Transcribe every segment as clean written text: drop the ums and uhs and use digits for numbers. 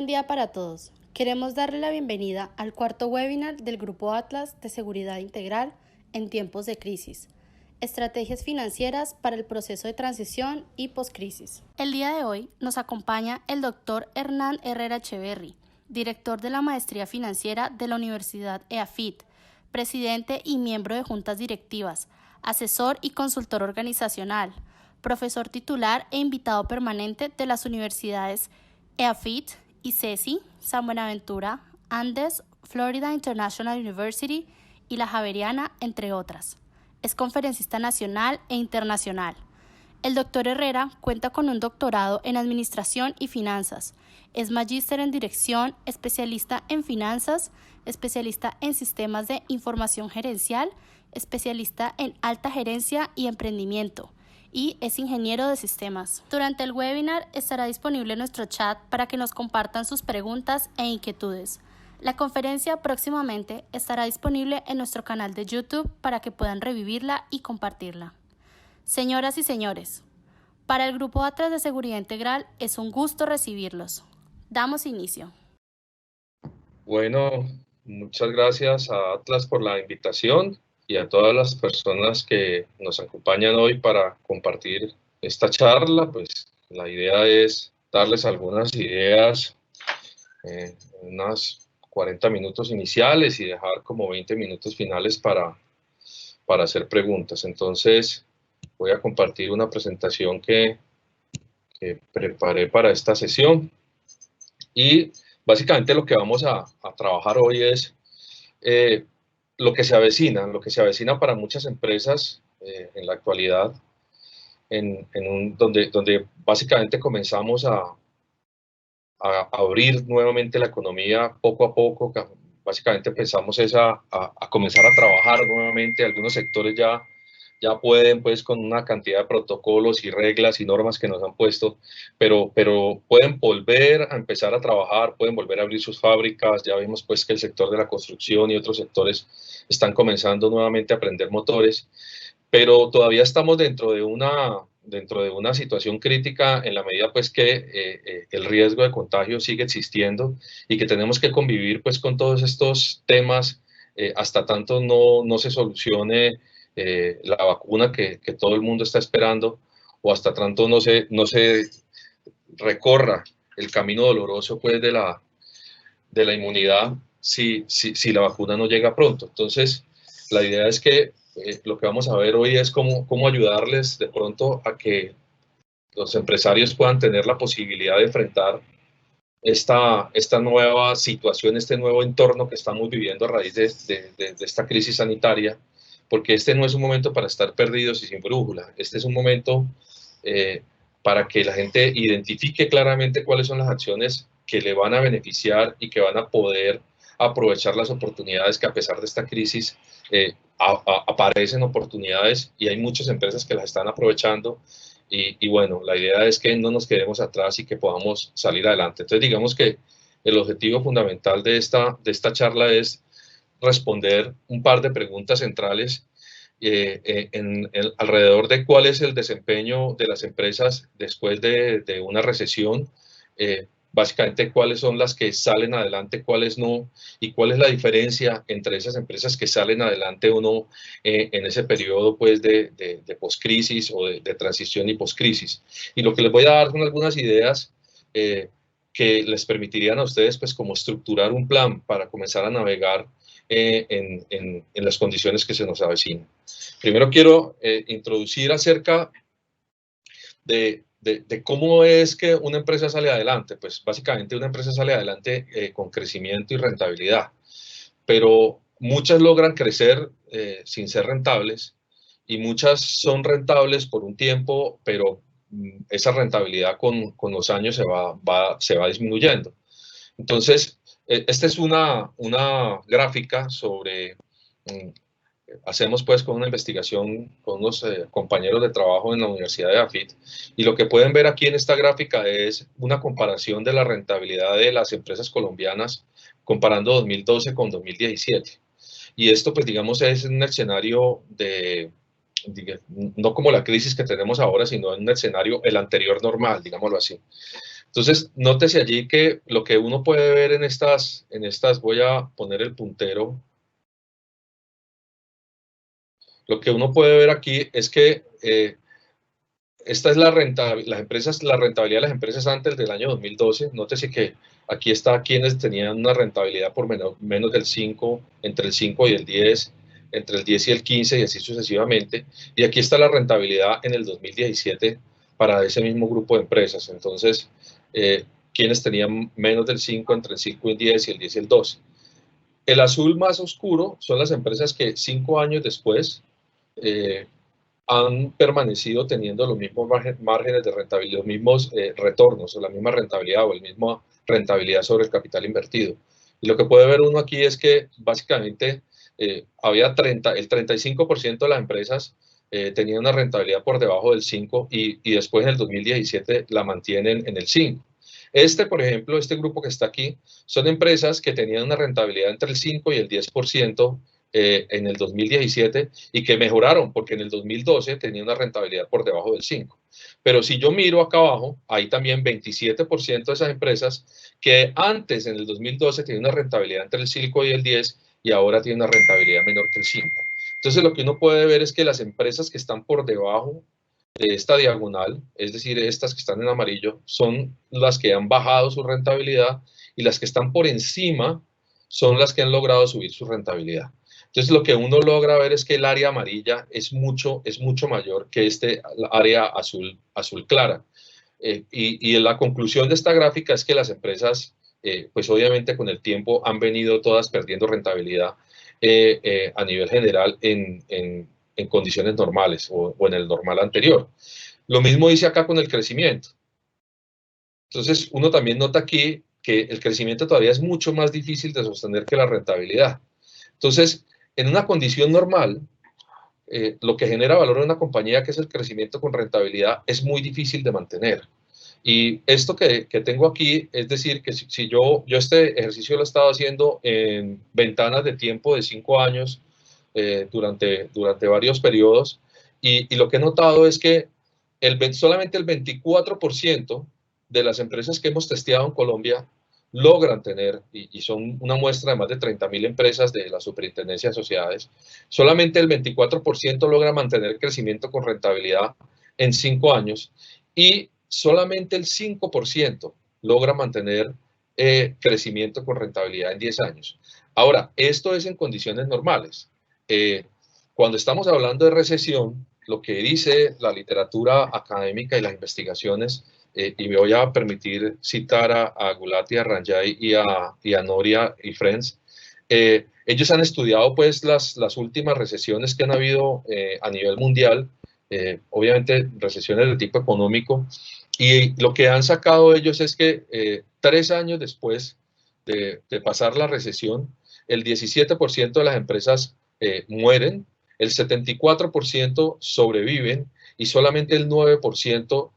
buen día para todos. Queremos darle la bienvenida al cuarto webinar del Grupo Atlas de Seguridad Integral en tiempos de crisis. Estrategias financieras para el proceso de transición y postcrisis. El día de hoy nos acompaña el Dr. Hernán Herrera Echeverry, director de la Maestría Financiera de la Universidad EAFIT, presidente y miembro de juntas directivas, asesor y consultor organizacional, profesor titular e invitado permanente de las universidades EAFIT, ICESI, San Buenaventura, Andes, Florida International University y la Javeriana, entre otras. Es conferencista nacional e internacional. El Dr. Herrera cuenta con un doctorado en Administración y Finanzas. Es magíster en Dirección, especialista en Finanzas, especialista en Sistemas de Información Gerencial, especialista en Alta Gerencia y Emprendimiento, y es ingeniero de sistemas. Durante el webinar estará disponible nuestro chat para que nos compartan sus preguntas e inquietudes. La conferencia próximamente estará disponible en nuestro canal de YouTube para que puedan revivirla y compartirla. Señoras y señores, para el Grupo Atlas de Seguridad Integral es un gusto recibirlos. Damos inicio. Bueno, muchas gracias a Atlas por la invitación y a todas las personas que nos acompañan hoy para compartir esta charla. Pues la idea es darles algunas ideas, unas 40 minutos iniciales y dejar como 20 minutos finales para hacer preguntas. Entonces, voy a compartir una presentación que preparé para esta sesión. Y básicamente lo que vamos a trabajar hoy es lo que se avecina para muchas empresas en la actualidad, donde básicamente comenzamos a abrir nuevamente la economía poco a poco. Básicamente empezamos a comenzar a trabajar nuevamente. Algunos sectores ya pueden, pues, con una cantidad de protocolos y reglas y normas que nos han puesto, pero pueden volver a empezar a trabajar, pueden volver a abrir sus fábricas. Ya vimos, pues, que el sector de la construcción y otros sectores están comenzando nuevamente a prender motores, pero todavía estamos dentro de una situación crítica en la medida, pues, que el riesgo de contagio sigue existiendo y que tenemos que convivir, pues, con todos estos temas hasta tanto no se solucione la vacuna que todo el mundo está esperando, o hasta tanto no se recorra el camino doloroso, pues, de la inmunidad si la vacuna no llega pronto. Entonces, la idea es que lo que vamos a ver hoy es cómo ayudarles de pronto a que los empresarios puedan tener la posibilidad de enfrentar esta nueva situación, este nuevo entorno que estamos viviendo a raíz de esta crisis sanitaria, porque este no es un momento para estar perdidos y sin brújula. Este es un momento para que la gente identifique claramente cuáles son las acciones que le van a beneficiar y que van a poder aprovechar las oportunidades que, a pesar de esta crisis, aparecen oportunidades, y hay muchas empresas que las están aprovechando. Y bueno, la idea es que no nos quedemos atrás y que podamos salir adelante. Entonces, digamos que el objetivo fundamental de esta charla es responder un par de preguntas centrales alrededor de cuál es el desempeño de las empresas después de una recesión, básicamente cuáles son las que salen adelante, cuáles no, y cuál es la diferencia entre esas empresas que salen adelante o no en ese periodo, pues, de poscrisis o de transición y poscrisis. Y lo que les voy a dar son algunas ideas que les permitirían a ustedes, pues, como estructurar un plan para comenzar a navegar en las condiciones que se nos avecinan. Primero quiero introducir acerca de cómo es que una empresa sale adelante. Pues básicamente una empresa sale adelante con crecimiento y rentabilidad, pero muchas logran crecer sin ser rentables, y muchas son rentables por un tiempo, pero esa rentabilidad con los años se va disminuyendo. Entonces, esta es una gráfica sobre, hacemos, pues, con una investigación con unos compañeros de trabajo en la Universidad de EAFIT, y lo que pueden ver aquí en esta gráfica es una comparación de la rentabilidad de las empresas colombianas comparando 2012 con 2017. Y esto, pues, digamos, es un escenario no como la crisis que tenemos ahora, sino en un escenario, el anterior normal, digámoslo así. Entonces, nótese allí que lo que uno puede ver en estas voy a poner el puntero. Lo que uno puede ver aquí es que esta es la rentabilidad de las empresas antes del año 2012. Nótese que aquí está quienes tenían una rentabilidad por menos del 5, entre el 5 y el 10, entre el 10 y el 15 y así sucesivamente. Y aquí está la rentabilidad en el 2017 para ese mismo grupo de empresas. Entonces, quienes tenían menos del 5, entre el 5 y el 10 y el 10 y el 12. El azul más oscuro son las empresas que 5 años después han permanecido teniendo los mismos márgenes de rentabilidad, los mismos retornos o la misma rentabilidad o la misma rentabilidad sobre el capital invertido. Y lo que puede ver uno aquí es que básicamente había el 35% de las empresas tenían una rentabilidad por debajo del 5 y después en el 2017 la mantienen en el 5. Por ejemplo, este grupo que está aquí, son empresas que tenían una rentabilidad entre el 5 y el 10% en el 2017 y que mejoraron porque en el 2012 tenía una rentabilidad por debajo del 5. Pero si yo miro acá abajo, hay también 27% de esas empresas que antes, en el 2012, tenían una rentabilidad entre el 5 y el 10 y ahora tienen una rentabilidad menor que el 5. Entonces, lo que uno puede ver es que las empresas que están por debajo de esta diagonal, es decir, estas que están en amarillo, son las que han bajado su rentabilidad y las que están por encima son las que han logrado subir su rentabilidad. Entonces, lo que uno logra ver es que el área amarilla es mucho mayor que este área azul clara. Y la conclusión de esta gráfica es que las empresas, pues obviamente con el tiempo han venido todas perdiendo rentabilidad a nivel general en condiciones normales o en el normal anterior. Lo mismo dice acá con el crecimiento. Entonces, uno también nota aquí que el crecimiento todavía es mucho más difícil de sostener que la rentabilidad. Entonces, en una condición normal, lo que genera valor en una compañía, que es el crecimiento con rentabilidad, es muy difícil de mantener. Y esto que tengo aquí, es decir, que si yo este ejercicio lo he estado haciendo en ventanas de tiempo de 5 años durante varios periodos, y lo que he notado es que solamente el 24% de las empresas que hemos testeado en Colombia logran tener, y son una muestra de más de 30.000 empresas de la Superintendencia de Sociedades, solamente el 24% logra mantener crecimiento con rentabilidad en 5 años y solamente el 5% logra mantener crecimiento con rentabilidad en 10 años. Ahora, esto es en condiciones normales. Cuando estamos hablando de recesión, lo que dice la literatura académica y las investigaciones, y me voy a permitir citar a Gulati, a Ranjay y a Noria y Friends, ellos han estudiado pues las últimas recesiones que han habido a nivel mundial, obviamente recesiones de tipo económico, y lo que han sacado ellos es que 3 años después de pasar la recesión, el 17% de las empresas mueren, el 74% sobreviven y solamente el 9%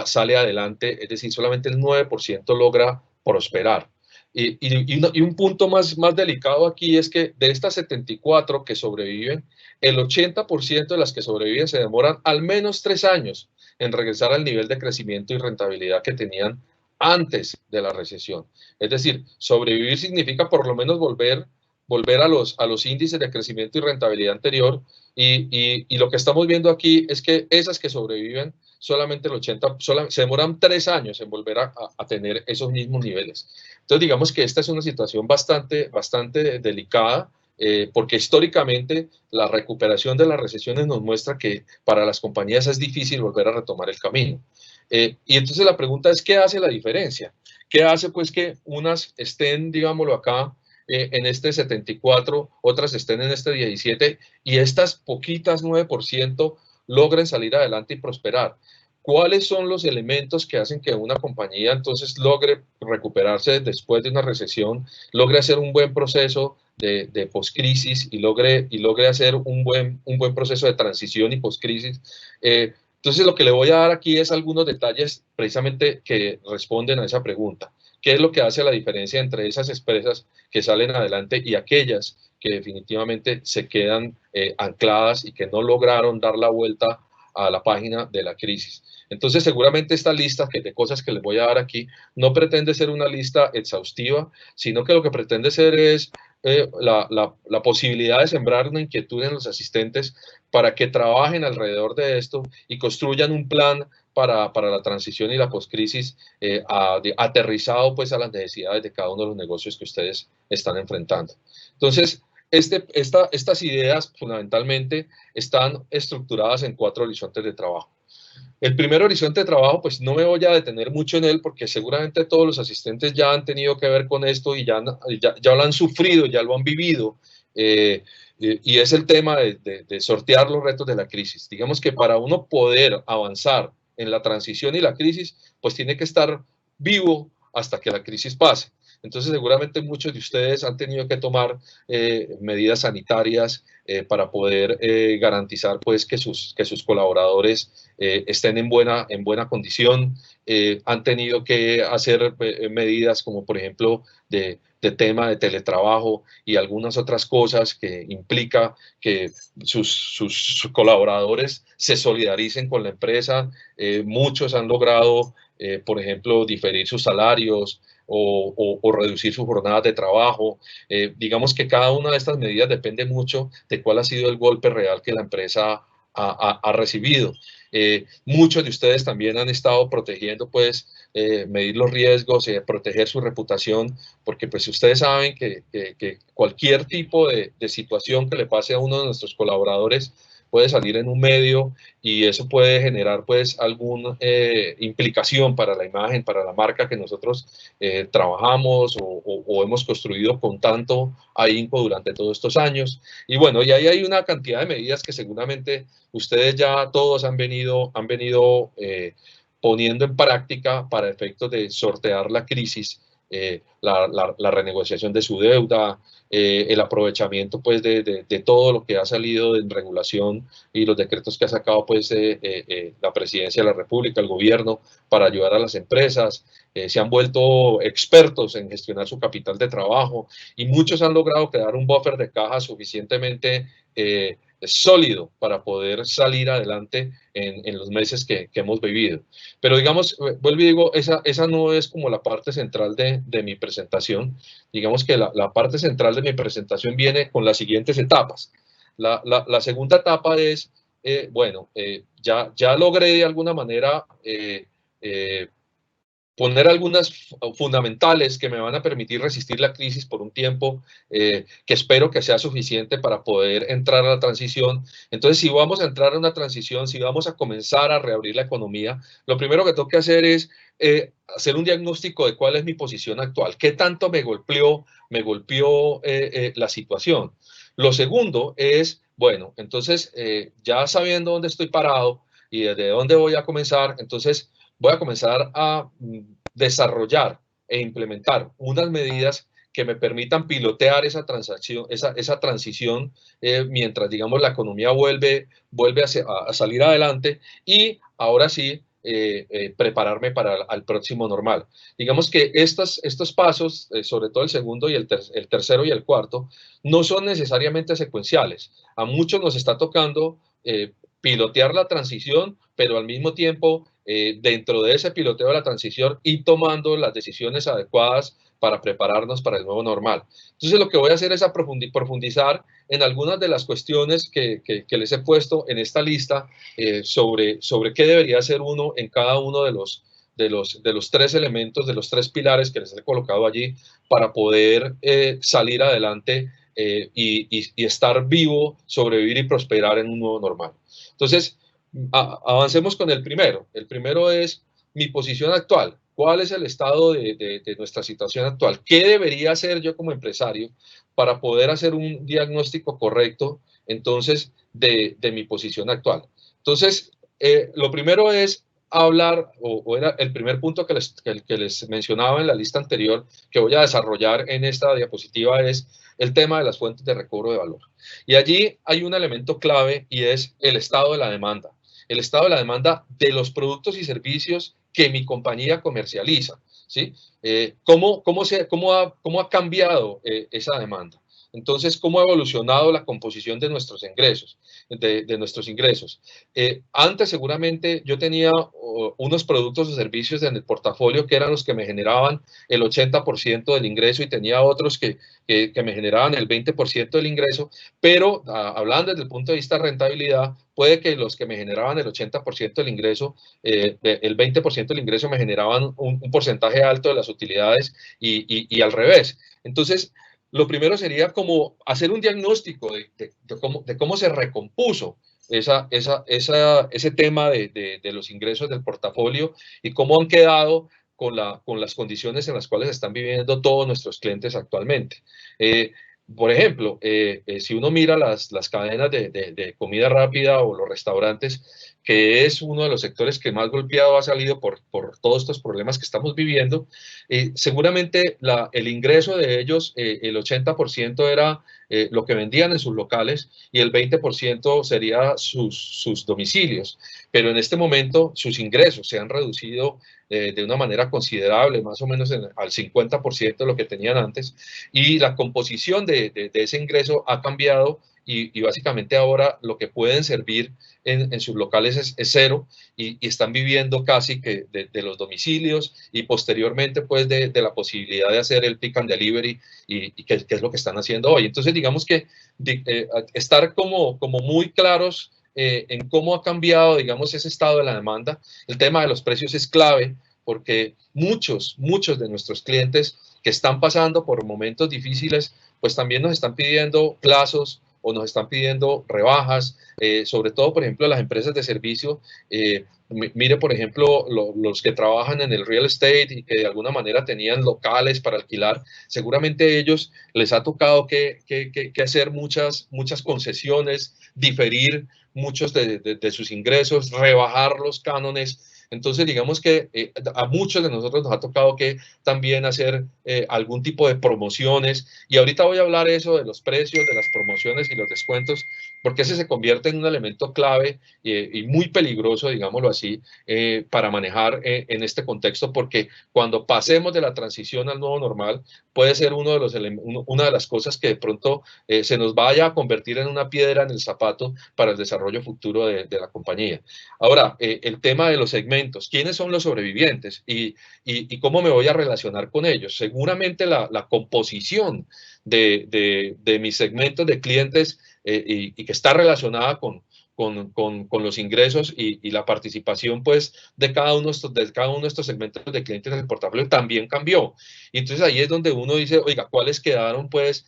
sale adelante, es decir, solamente el 9% logra prosperar. Y un punto más delicado aquí es que de estas 74 que sobreviven, el 80% de las que sobreviven se demoran al menos 3 años en regresar al nivel de crecimiento y rentabilidad que tenían antes de la recesión. Es decir, sobrevivir significa por lo menos volver a los índices de crecimiento y rentabilidad anterior, y lo que estamos viendo aquí es que esas que sobreviven, solamente el 80, se demoran 3 años en volver a tener esos mismos niveles. Entonces, digamos que esta es una situación bastante delicada, porque históricamente la recuperación de las recesiones nos muestra que para las compañías es difícil volver a retomar el camino. Y entonces la pregunta es, ¿qué hace la diferencia? ¿Qué hace pues que unas estén, digámoslo acá, en este 74, otras estén en este 17 y estas poquitas 9% logren salir adelante y prosperar? ¿Cuáles son los elementos que hacen que una compañía entonces logre recuperarse después de una recesión, logre hacer un buen proceso de poscrisis y logre hacer un buen proceso de transición y poscrisis? Entonces, lo que le voy a dar aquí es algunos detalles precisamente que responden a esa pregunta. ¿Qué es lo que hace la diferencia entre esas empresas que salen adelante y aquellas que definitivamente se quedan ancladas y que no lograron dar la vuelta a la página de la crisis? Entonces, seguramente esta lista de cosas que les voy a dar aquí no pretende ser una lista exhaustiva, sino que lo que pretende ser es la posibilidad de sembrar una inquietud en los asistentes para que trabajen alrededor de esto y construyan un plan para la transición y la postcrisis aterrizado pues a las necesidades de cada uno de los negocios que ustedes están enfrentando. Entonces, estas ideas fundamentalmente están estructuradas en 4 horizontes de trabajo. El primer horizonte de trabajo, pues no me voy a detener mucho en él porque seguramente todos los asistentes ya han tenido que ver con esto y ya lo han sufrido, ya lo han vivido. Y es el tema de sortear los retos de la crisis. Digamos que para uno poder avanzar en la transición y la crisis, pues tiene que estar vivo hasta que la crisis pase. Entonces, seguramente muchos de ustedes han tenido que tomar medidas sanitarias para poder garantizar pues, que sus colaboradores estén en buena condición. Han tenido que hacer medidas como, por ejemplo, de tema de teletrabajo y algunas otras cosas que implica que sus colaboradores se solidaricen con la empresa. Muchos han logrado, por ejemplo, diferir sus salarios, o reducir sus jornadas de trabajo. Digamos que cada una de estas medidas depende mucho de cuál ha sido el golpe real que la empresa ha recibido. Muchos de ustedes también han estado protegiendo, pues, medir los riesgos, proteger su reputación, porque pues ustedes saben que cualquier tipo de situación que le pase a uno de nuestros colaboradores puede salir en un medio y eso puede generar pues alguna implicación para la imagen, para la marca que nosotros trabajamos o hemos construido con tanto ahínco durante todos estos años. Y bueno, y ahí hay una cantidad de medidas que seguramente ustedes ya todos han venido poniendo en práctica para efectos de sortear la crisis, la renegociación de su deuda, el aprovechamiento pues de todo lo que ha salido en regulación y los decretos que ha sacado pues la Presidencia de la República, el gobierno, para ayudar a las empresas. Se han vuelto expertos en gestionar su capital de trabajo y muchos han logrado crear un buffer de caja suficientemente sólido para poder salir adelante en los meses que hemos vivido. Pero digamos, vuelvo y digo, esa no es como la parte central de mi presentación. Digamos que la parte central de mi presentación viene con las siguientes etapas. La segunda etapa es, bueno, ya logré de alguna manera poner algunas fundamentales que me van a permitir resistir la crisis por un tiempo que espero que sea suficiente para poder entrar a la transición. Entonces, si vamos a entrar a una transición, si vamos a comenzar a reabrir la economía, lo primero que tengo que hacer es hacer un diagnóstico de cuál es mi posición actual, qué tanto me golpeó la situación. Lo segundo es, bueno, entonces ya sabiendo dónde estoy parado y desde dónde voy a comenzar, entonces voy a comenzar a desarrollar e implementar unas medidas que me permitan pilotear esa transición mientras, digamos, la economía vuelve a salir adelante y ahora sí prepararme para el próximo normal. Digamos que estos pasos, sobre todo el segundo y el tercero y el cuarto, no son necesariamente secuenciales. A muchos nos está tocando pilotear la transición, pero al mismo tiempo dentro de ese piloteo de la transición y tomando las decisiones adecuadas para prepararnos para el nuevo normal. Entonces lo que voy a hacer es profundizar en algunas de las cuestiones que les he puesto en esta lista sobre qué debería hacer uno en cada uno de los 3 elementos, de los 3 pilares que les he colocado allí para poder salir adelante y estar vivo, sobrevivir y prosperar en un nuevo normal. Entonces, avancemos con el primero. El primero es mi posición actual. ¿Cuál es el estado de nuestra situación actual? ¿Qué debería hacer yo como empresario para poder hacer un diagnóstico correcto, entonces, de mi posición actual? Entonces, lo primero es hablar, o era el primer punto que les mencionaba en la lista anterior, que voy a desarrollar en esta diapositiva, es el tema de las fuentes de recobro de valor. Y allí hay un elemento clave y es el estado de la demanda. El estado de la demanda de los productos y servicios que mi compañía comercializa, ¿sí? ¿Cómo ha cambiado esa demanda? Entonces, ¿cómo ha evolucionado la composición de nuestros ingresos? Antes seguramente yo tenía unos productos o servicios en el portafolio que eran los que me generaban el 80% del ingreso y tenía otros que me generaban el 20% del ingreso, pero hablando desde el punto de vista de rentabilidad, puede que los que me generaban el 80% del ingreso, el 20% del ingreso me generaban un porcentaje alto de las utilidades y al revés. Entonces, lo primero sería como hacer un diagnóstico de cómo se recompuso ese tema de los ingresos del portafolio y cómo han quedado con las condiciones en las cuales están viviendo todos nuestros clientes actualmente. Por ejemplo, si uno mira las cadenas de comida rápida o los restaurantes, que es uno de los sectores que más golpeado ha salido por todos estos problemas que estamos viviendo, seguramente el ingreso de ellos, el 80% era lo que vendían en sus locales y el 20% sería sus domicilios. Pero en este momento sus ingresos se han reducido de una manera considerable, más o menos al 50% de lo que tenían antes, y la composición de ese ingreso ha cambiado y básicamente ahora lo que pueden servir en sus locales es cero y están viviendo casi que de los domicilios y posteriormente pues de la posibilidad de hacer el pick and delivery y que es lo que están haciendo hoy. Entonces digamos que estar como muy claros en cómo ha cambiado, digamos, ese estado de la demanda. El tema de los precios es clave porque muchos de nuestros clientes que están pasando por momentos difíciles, pues también nos están pidiendo plazos o nos están pidiendo rebajas, sobre todo, por ejemplo, las empresas de servicio. Mire, por ejemplo, los que trabajan en el real estate y que de alguna manera tenían locales para alquilar, seguramente a ellos les ha tocado que hacer muchas concesiones, diferir muchos de sus ingresos, rebajar los cánones. Entonces, digamos que a muchos de nosotros nos ha tocado que también hacer algún tipo de promociones. Y ahorita voy a hablar eso de los precios, de las promociones y los descuentos, porque ese se convierte en un elemento clave y muy peligroso, digámoslo así, para manejar en este contexto, porque cuando pasemos de la transición al nuevo normal, puede ser una de las cosas que de pronto se nos vaya a convertir en una piedra en el zapato para el desarrollo futuro de la compañía. Ahora, el tema de los segmentos, ¿quiénes son los sobrevivientes y cómo me voy a relacionar con ellos? Seguramente la composición de mis segmentos de clientes y que está relacionada con los ingresos y la participación pues de cada uno de estos segmentos de clientes en el portafolio también cambió. Y entonces ahí es donde uno dice, oiga, ¿cuáles quedaron pues?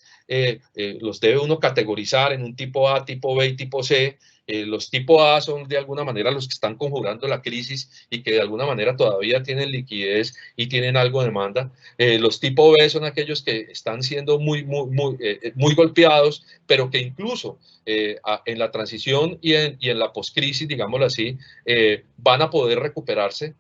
Los debe uno categorizar en un tipo A, tipo B y tipo C. Los tipo A son de alguna manera los que están conjurando la crisis y que de alguna manera todavía tienen liquidez y tienen algo de demanda. Los tipo B son aquellos que están siendo muy golpeados, pero que incluso en la transición y en la poscrisis, digámoslo así, van a poder recuperarse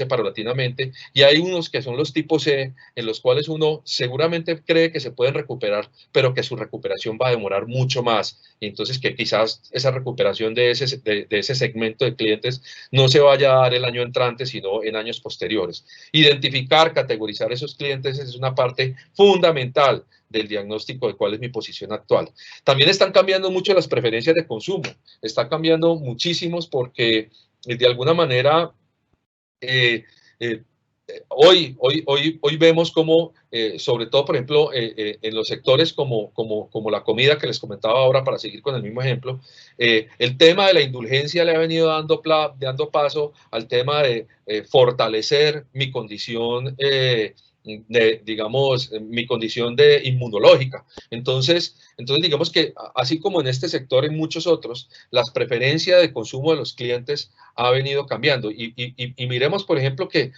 paulatinamente, y hay unos que son los tipo C, en los cuales uno seguramente cree que se pueden recuperar, pero que su recuperación va a demorar mucho más, y entonces que quizás esa recuperación de ese segmento de clientes no se vaya a dar el año entrante, sino en años posteriores. Identificar, categorizar esos clientes es una parte fundamental del diagnóstico de cuál es mi posición actual. También están cambiando mucho las preferencias de consumo, están cambiando muchísimos porque de alguna manera hoy vemos como, sobre todo, por ejemplo, en los sectores como la comida que les comentaba ahora, para seguir con el mismo ejemplo, el tema de la indulgencia le ha venido dando paso al tema de fortalecer mi condición digamos, mi condición de inmunológica. Entonces, digamos que así como en este sector, en muchos otros, las preferencias de consumo de los clientes ha venido cambiando. Y miremos, por ejemplo, que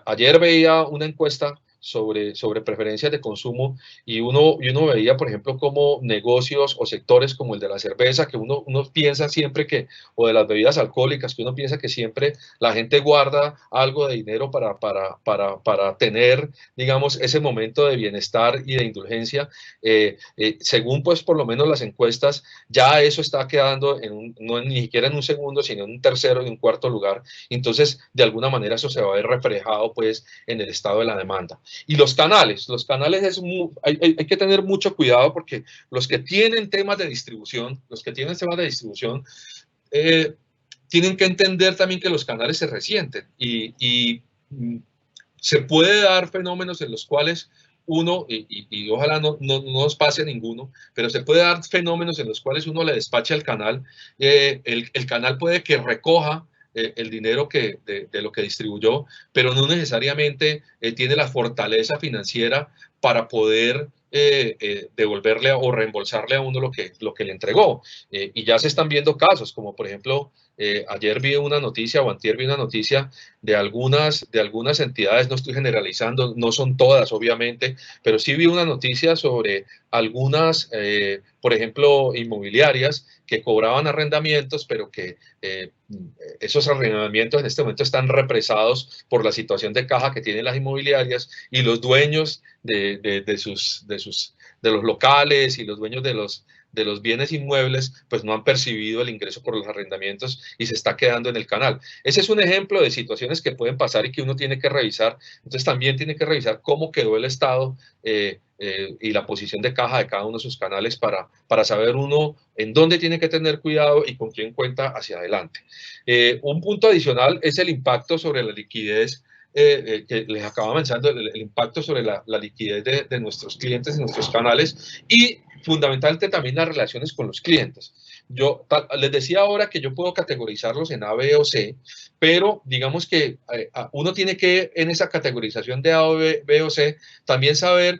ayer veía una encuesta sobre preferencias de consumo y uno veía, por ejemplo, como negocios o sectores como el de la cerveza, que uno piensa siempre que, o de las bebidas alcohólicas, que uno piensa que siempre la gente guarda algo de dinero para tener, digamos, ese momento de bienestar y de indulgencia. Según, pues, por lo menos las encuestas, ya eso está quedando no ni siquiera en un segundo, sino en un tercero y un cuarto lugar. Entonces, de alguna manera eso se va a ver reflejado, pues, en el estado de la demanda. Y los canales hay que tener mucho cuidado porque los que tienen temas de distribución, tienen que entender también que los canales se resienten y se puede dar fenómenos en los cuales uno, y ojalá no nos pase a ninguno, pero se puede dar fenómenos en los cuales uno le despacha al canal, el canal puede que recoja el dinero de lo que distribuyó, pero no necesariamente tiene la fortaleza financiera para poder devolverle o reembolsarle a uno lo que le entregó. Y ya se están viendo casos, como por ejemplo, ayer vi una noticia o antier vi una noticia de algunas entidades, no estoy generalizando, no son todas obviamente, pero sí vi una noticia sobre algunas, por ejemplo, inmobiliarias que cobraban arrendamientos, pero que esos arrendamientos en este momento están represados por la situación de caja que tienen las inmobiliarias y los dueños de los locales y los dueños de los bienes inmuebles, pues no han percibido el ingreso por los arrendamientos y se está quedando en el canal. Ese es un ejemplo de situaciones que pueden pasar y que uno tiene que revisar. Entonces también tiene que revisar cómo quedó el estado y la posición de caja de cada uno de sus canales para saber uno en dónde tiene que tener cuidado y con quién cuenta hacia adelante. Un punto adicional es el impacto sobre la liquidez que les acaba mencionando, el impacto sobre la liquidez de nuestros clientes y nuestros canales y fundamentalmente también las relaciones con los clientes. Yo les decía ahora que yo puedo categorizarlos en A, B o C, pero digamos que uno tiene que en esa categorización de A, B o C también saber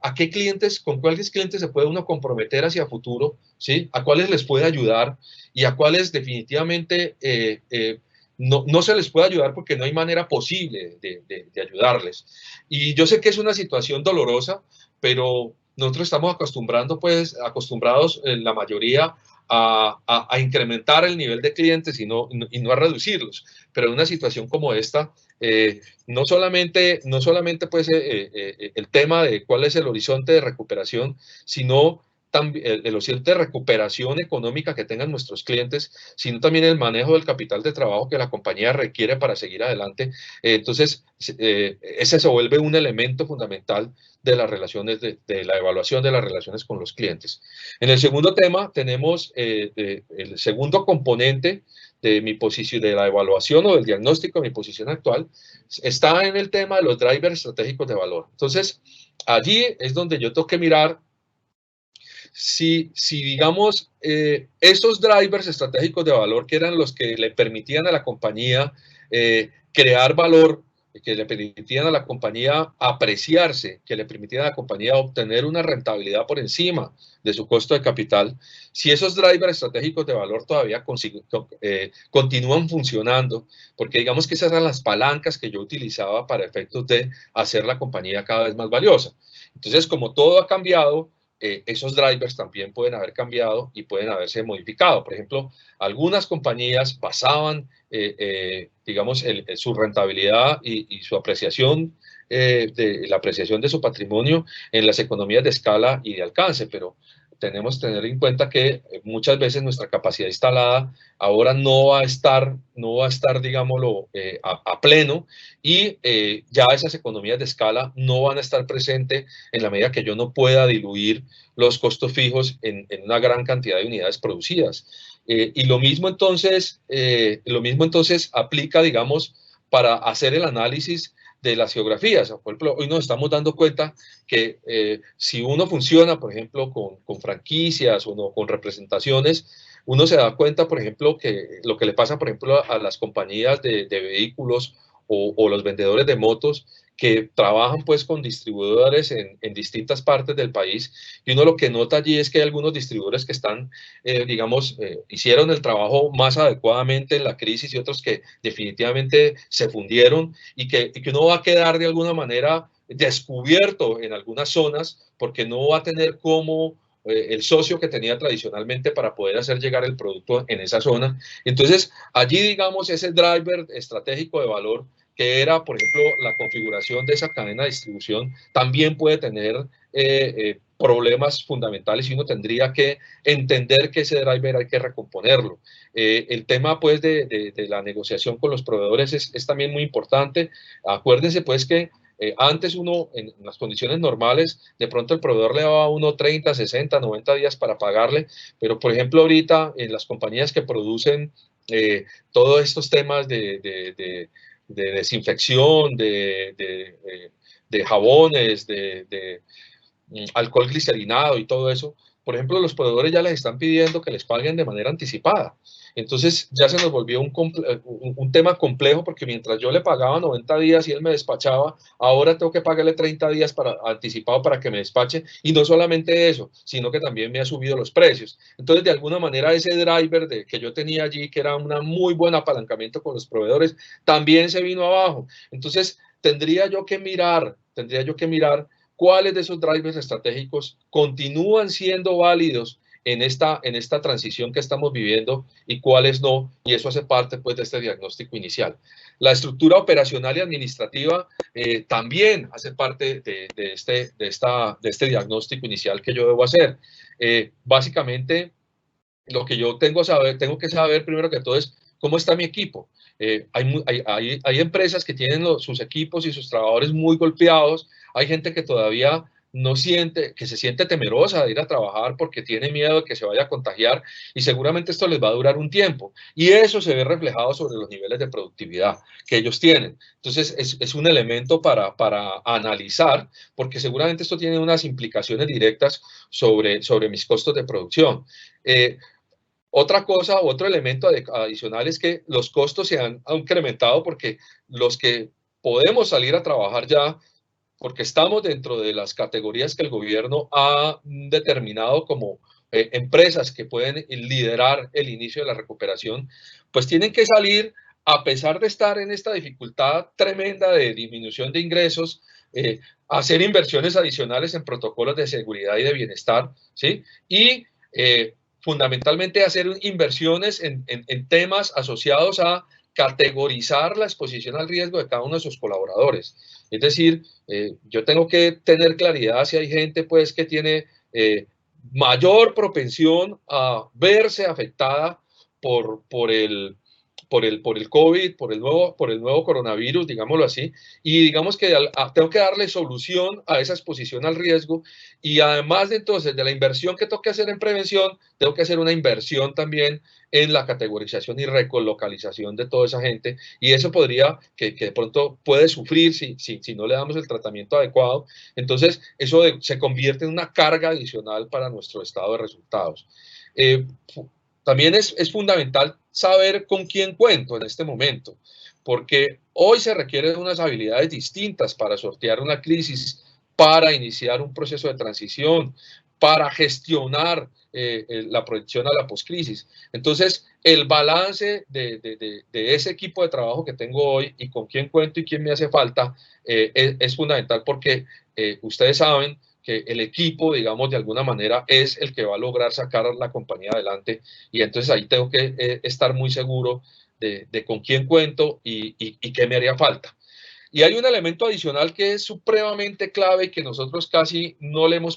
a qué clientes, con cuáles clientes se puede uno comprometer hacia futuro, ¿sí? A cuáles les puede ayudar y a cuáles definitivamente no se les puede ayudar porque no hay manera posible de ayudarles. Y yo sé que es una situación dolorosa, pero nosotros estamos acostumbrados la mayoría a incrementar el nivel de clientes y no a reducirlos. Pero en una situación como esta, no solamente pues, el tema de cuál es el horizonte de recuperación, sino el horizonte de recuperación económica que tengan nuestros clientes, sino también el manejo del capital de trabajo que la compañía requiere para seguir adelante. Entonces, ese se vuelve un elemento fundamental de las relaciones, de la evaluación de las relaciones con los clientes. En el segundo tema tenemos el segundo componente de mi posición, de la evaluación o del diagnóstico de mi posición actual, está en el tema de los drivers estratégicos de valor. Entonces, allí es donde yo tengo que mirar si digamos, esos drivers estratégicos de valor que eran los que le permitían a la compañía crear valor, que le permitían a la compañía apreciarse, que le permitían a la compañía obtener una rentabilidad por encima de su costo de capital, si esos drivers estratégicos de valor todavía continúan funcionando, porque digamos que esas eran las palancas que yo utilizaba para efectos de hacer la compañía cada vez más valiosa. Entonces, como todo ha cambiado, esos drivers también pueden haber cambiado y pueden haberse modificado. Por ejemplo, algunas compañías basaban, digamos, su rentabilidad y su apreciación, la apreciación de su patrimonio en las economías de escala y de alcance, pero tenemos que tener en cuenta que muchas veces nuestra capacidad instalada ahora no va a estar, digámoslo, a pleno y ya esas economías de escala no van a estar presentes en la medida que yo no pueda diluir los costos fijos en una gran cantidad de unidades producidas. Y lo mismo entonces aplica, digamos, para hacer el análisis de las geografías. Por ejemplo, hoy nos estamos dando cuenta que si uno funciona, por ejemplo, con franquicias o no, con representaciones, uno se da cuenta, por ejemplo, que lo que le pasa, por ejemplo, a las compañías de vehículos o los vendedores de motos que trabajan pues con distribuidores en distintas partes del país y uno lo que nota allí es que hay algunos distribuidores que están, digamos, hicieron el trabajo más adecuadamente en la crisis y otros que definitivamente se fundieron y que uno va a quedar de alguna manera descubierto en algunas zonas porque no va a tener como el socio que tenía tradicionalmente para poder hacer llegar el producto en esa zona. Entonces, allí, digamos, ese driver estratégico de valor que era, por ejemplo, la configuración de esa cadena de distribución, también puede tener problemas fundamentales y uno tendría que entender que ese driver hay que recomponerlo. El tema, pues, de la negociación con los proveedores es también muy importante. Acuérdense, pues, que Antes uno, en las condiciones normales, de pronto el proveedor le daba a uno 30, 60, 90 días para pagarle, pero por ejemplo ahorita en las compañías que producen todos estos temas de desinfección, de jabones, de alcohol glicerinado y todo eso, por ejemplo, los proveedores ya les están pidiendo que les paguen de manera anticipada. Entonces ya se nos volvió un tema complejo porque mientras yo le pagaba 90 días y él me despachaba, ahora tengo que pagarle 30 días anticipado para que me despache. Y no solamente eso, sino que también me ha subido los precios. Entonces, de alguna manera, ese driver que yo tenía allí, que era un muy buen apalancamiento con los proveedores, también se vino abajo. Entonces, tendría yo que mirar cuáles de esos drivers estratégicos continúan siendo válidos en esta transición que estamos viviendo y cuáles no, y eso hace parte pues de este diagnóstico inicial. La estructura operacional y administrativa también hace parte de este diagnóstico inicial que yo debo hacer. Básicamente, lo que yo tengo que saber primero que todo es cómo está mi equipo. Hay empresas que tienen sus equipos y sus trabajadores muy golpeados. Hay gente que todavía que se siente temerosa de ir a trabajar porque tiene miedo de que se vaya a contagiar y seguramente esto les va a durar un tiempo. Y eso se ve reflejado sobre los niveles de productividad que ellos tienen. Entonces, es un elemento para analizar porque seguramente esto tiene unas implicaciones directas sobre mis costos de producción. Otra cosa, otro elemento adicional es que los costos se han incrementado porque los que podemos salir a trabajar ya, porque estamos dentro de las categorías que el gobierno ha determinado como empresas que pueden liderar el inicio de la recuperación, pues tienen que salir a pesar de estar en esta dificultad tremenda de disminución de ingresos, hacer inversiones adicionales en protocolos de seguridad y de bienestar, ¿sí? Y fundamentalmente hacer inversiones en temas asociados a categorizar la exposición al riesgo de cada uno de sus colaboradores. Es decir, yo tengo que tener claridad si hay gente pues, que tiene mayor propensión a verse afectada por el COVID, por el nuevo coronavirus, digámoslo así, y digamos que tengo que darle solución a esa exposición al riesgo y además de entonces de la inversión que tengo que hacer en prevención, tengo que hacer una inversión también en la categorización y recolocalización de toda esa gente y eso podría, que de pronto puede sufrir si no le damos el tratamiento adecuado, entonces eso se convierte en una carga adicional para nuestro estado de resultados. También es fundamental saber con quién cuento en este momento, porque hoy se requieren unas habilidades distintas para sortear una crisis, para iniciar un proceso de transición, para gestionar la proyección a la poscrisis. Entonces, el balance de ese equipo de trabajo que tengo hoy y con quién cuento y quién me hace falta es fundamental porque ustedes saben que el equipo, digamos, de alguna manera es el que va a lograr sacar a la compañía adelante y entonces ahí tengo que estar muy seguro de con quién cuento y qué me haría falta. Y hay un elemento adicional que es supremamente clave y que nosotros casi no le hemos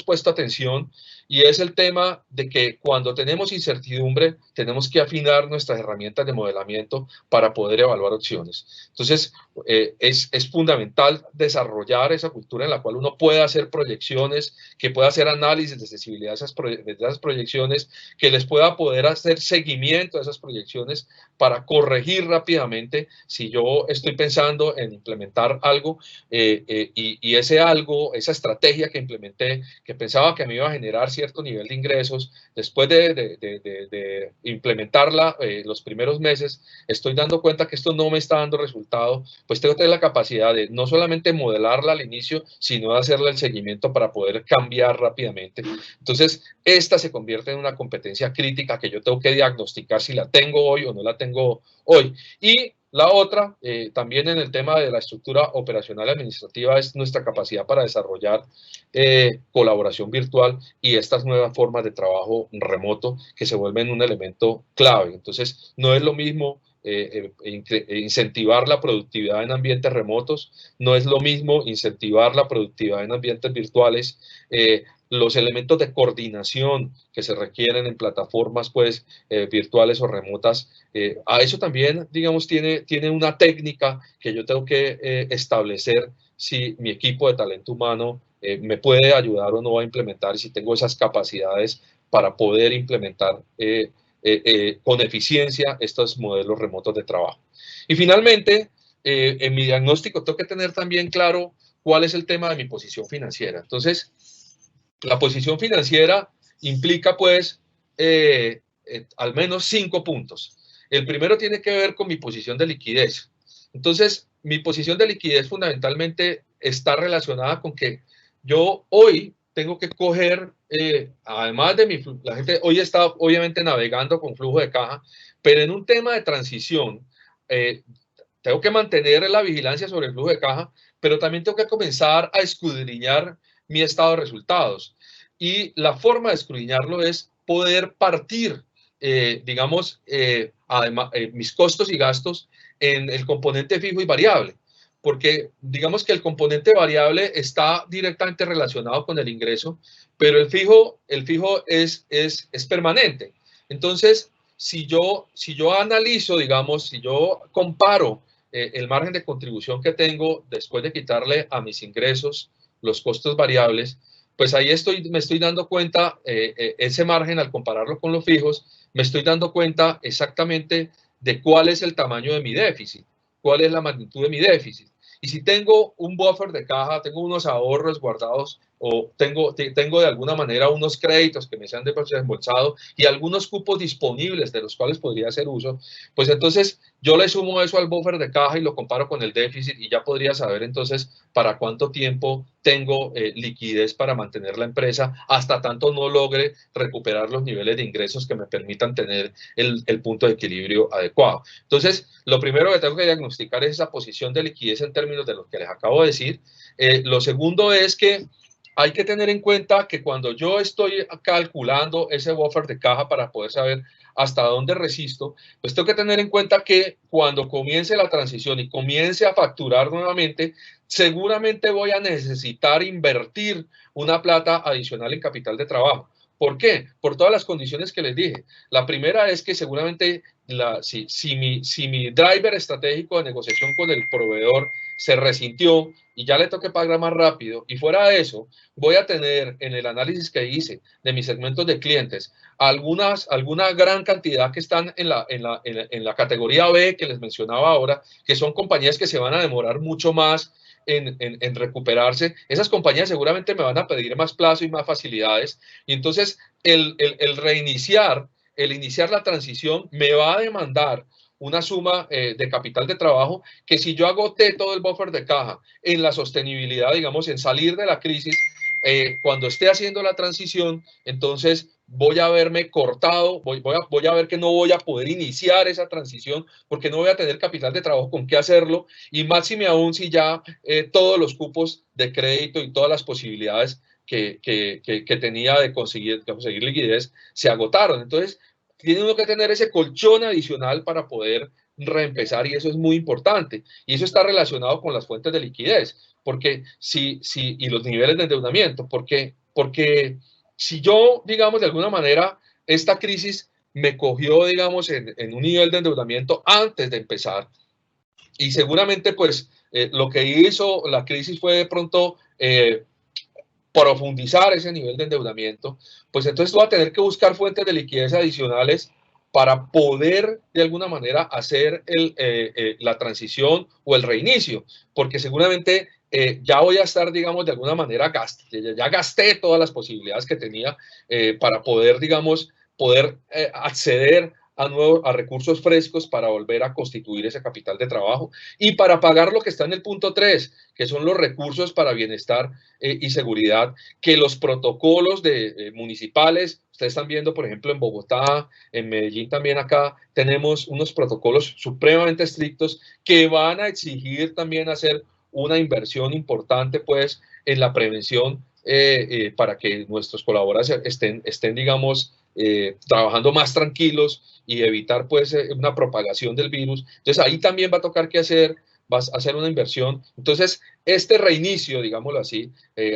puesto atención y es el tema de que cuando tenemos incertidumbre tenemos que afinar nuestras herramientas de modelamiento para poder evaluar opciones. Entonces, es fundamental desarrollar esa cultura en la cual uno pueda hacer proyecciones, que pueda hacer análisis de sensibilidad de esas proyecciones, que les pueda poder hacer seguimiento a esas proyecciones para corregir rápidamente si yo estoy pensando en implementar algo y ese algo, esa estrategia que implementé, que pensaba que me iba a generar cierto nivel de ingresos, después de implementarla los primeros meses, estoy dando cuenta que esto no me está dando resultado, pues tengo que tener la capacidad de no solamente modelarla al inicio, sino de hacerle el seguimiento para poder cambiar rápidamente. Entonces, esta se convierte en una competencia crítica que yo tengo que diagnosticar si la tengo hoy o no la tengo hoy. Y la otra, también en el tema de la estructura operacional administrativa, es nuestra capacidad para desarrollar colaboración virtual y estas nuevas formas de trabajo remoto que se vuelven un elemento clave. Entonces, no es lo mismo incentivar la productividad en ambientes remotos, no es lo mismo incentivar la productividad en ambientes virtuales. los elementos de coordinación que se requieren en plataformas pues, virtuales o remotas. A eso también, digamos, tiene una técnica que yo tengo que establecer si mi equipo de talento humano me puede ayudar o no a implementar, y si tengo esas capacidades para poder implementar con eficiencia estos modelos remotos de trabajo. Y finalmente, en mi diagnóstico tengo que tener también claro cuál es el tema de mi posición financiera. Entonces, la posición financiera implica pues al menos 5 puntos. El primero tiene que ver con mi posición de liquidez. Entonces, mi posición de liquidez fundamentalmente está relacionada con que yo hoy tengo que coger, además de la gente hoy está obviamente navegando con flujo de caja, pero en un tema de transición, tengo que mantener la vigilancia sobre el flujo de caja, pero también tengo que comenzar a escudriñar mi estado de resultados. Y la forma de escudriñarlo es poder partir, digamos, además, mis costos y gastos en el componente fijo y variable. Porque digamos que el componente variable está directamente relacionado con el ingreso, pero el fijo es permanente. Entonces, si yo analizo, digamos, si yo comparo el margen de contribución que tengo después de quitarle a mis ingresos los costos variables, pues ahí me estoy dando cuenta, ese margen al compararlo con los fijos, me estoy dando cuenta exactamente de cuál es el tamaño de mi déficit, cuál es la magnitud de mi déficit. Y si tengo un buffer de caja, tengo unos ahorros guardados o tengo de alguna manera unos créditos que me se han desembolsado y algunos cupos disponibles de los cuales podría hacer uso, pues entonces yo le sumo eso al buffer de caja y lo comparo con el déficit y ya podría saber entonces para cuánto tiempo tengo liquidez para mantener la empresa hasta tanto no logre recuperar los niveles de ingresos que me permitan tener el punto de equilibrio adecuado. Entonces, lo primero que tengo que diagnosticar es esa posición de liquidez en términos de lo que les acabo de decir. Lo segundo es que hay que tener en cuenta que cuando yo estoy calculando ese buffer de caja para poder saber hasta dónde resisto, pues tengo que tener en cuenta que cuando comience la transición y comience a facturar nuevamente, seguramente voy a necesitar invertir una plata adicional en capital de trabajo. ¿Por qué? Por todas las condiciones que les dije. La primera es que seguramente si mi driver estratégico de negociación con el proveedor se resintió y ya le toque pagar más rápido, y fuera de eso, voy a tener en el análisis que hice de mis segmentos de clientes alguna gran cantidad que están en la categoría B que les mencionaba ahora, que son compañías que se van a demorar mucho más en recuperarse. Esas compañías seguramente me van a pedir más plazo y más facilidades, y entonces el iniciar la transición me va a demandar una suma de capital de trabajo que si yo agoté todo el buffer de caja en la sostenibilidad, digamos, en salir de la crisis, cuando esté haciendo la transición, entonces voy a verme cortado, voy a ver que no voy a poder iniciar esa transición porque no voy a tener capital de trabajo con qué hacerlo, y máxime aún si ya todos los cupos de crédito y todas las posibilidades que tenía de conseguir liquidez se agotaron. Entonces, tiene uno que tener ese colchón adicional para poder reempezar, y eso es muy importante. Y eso está relacionado con las fuentes de liquidez, porque y los niveles de endeudamiento, porque si yo, digamos, de alguna manera, esta crisis me cogió, digamos, en un nivel de endeudamiento antes de empezar, y seguramente, pues, lo que hizo la crisis fue de pronto profundizar ese nivel de endeudamiento, pues entonces voy a tener que buscar fuentes de liquidez adicionales para poder de alguna manera hacer la transición o el reinicio, porque seguramente ya voy a estar, digamos, de alguna manera, ya gasté todas las posibilidades que tenía para poder, digamos, acceder a recursos frescos para volver a constituir ese capital de trabajo y para pagar lo que está en el punto 3, que son los recursos para bienestar y seguridad, que los protocolos municipales, ustedes están viendo, por ejemplo, en Bogotá, en Medellín también acá, tenemos unos protocolos supremamente estrictos que van a exigir también hacer una inversión importante, pues, en la prevención para que nuestros colaboradores estén digamos, trabajando más tranquilos y evitar, pues, una propagación del virus. Entonces, ahí también va a tocar qué hacer, vas a hacer una inversión. Entonces, este reinicio, digámoslo así,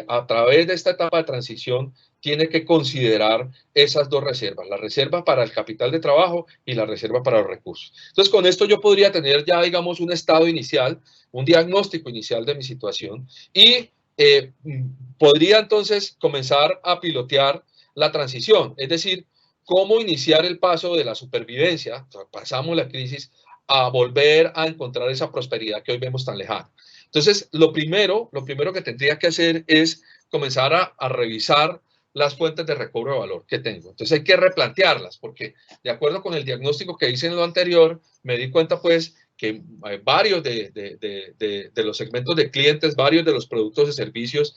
a través de esta etapa de transición, tiene que considerar esas dos reservas, la reserva para el capital de trabajo y la reserva para los recursos. Entonces, con esto yo podría tener ya, digamos, un estado inicial, un diagnóstico inicial de mi situación y podría entonces comenzar a pilotear la transición, es decir, cómo iniciar el paso de la supervivencia, pasamos la crisis, a volver a encontrar esa prosperidad que hoy vemos tan lejana. Entonces, lo primero que tendría que hacer es comenzar a revisar las fuentes de recobro de valor que tengo. Entonces hay que replantearlas, porque de acuerdo con el diagnóstico que hice en lo anterior, me di cuenta pues que varios de los segmentos de clientes, varios de los productos y servicios,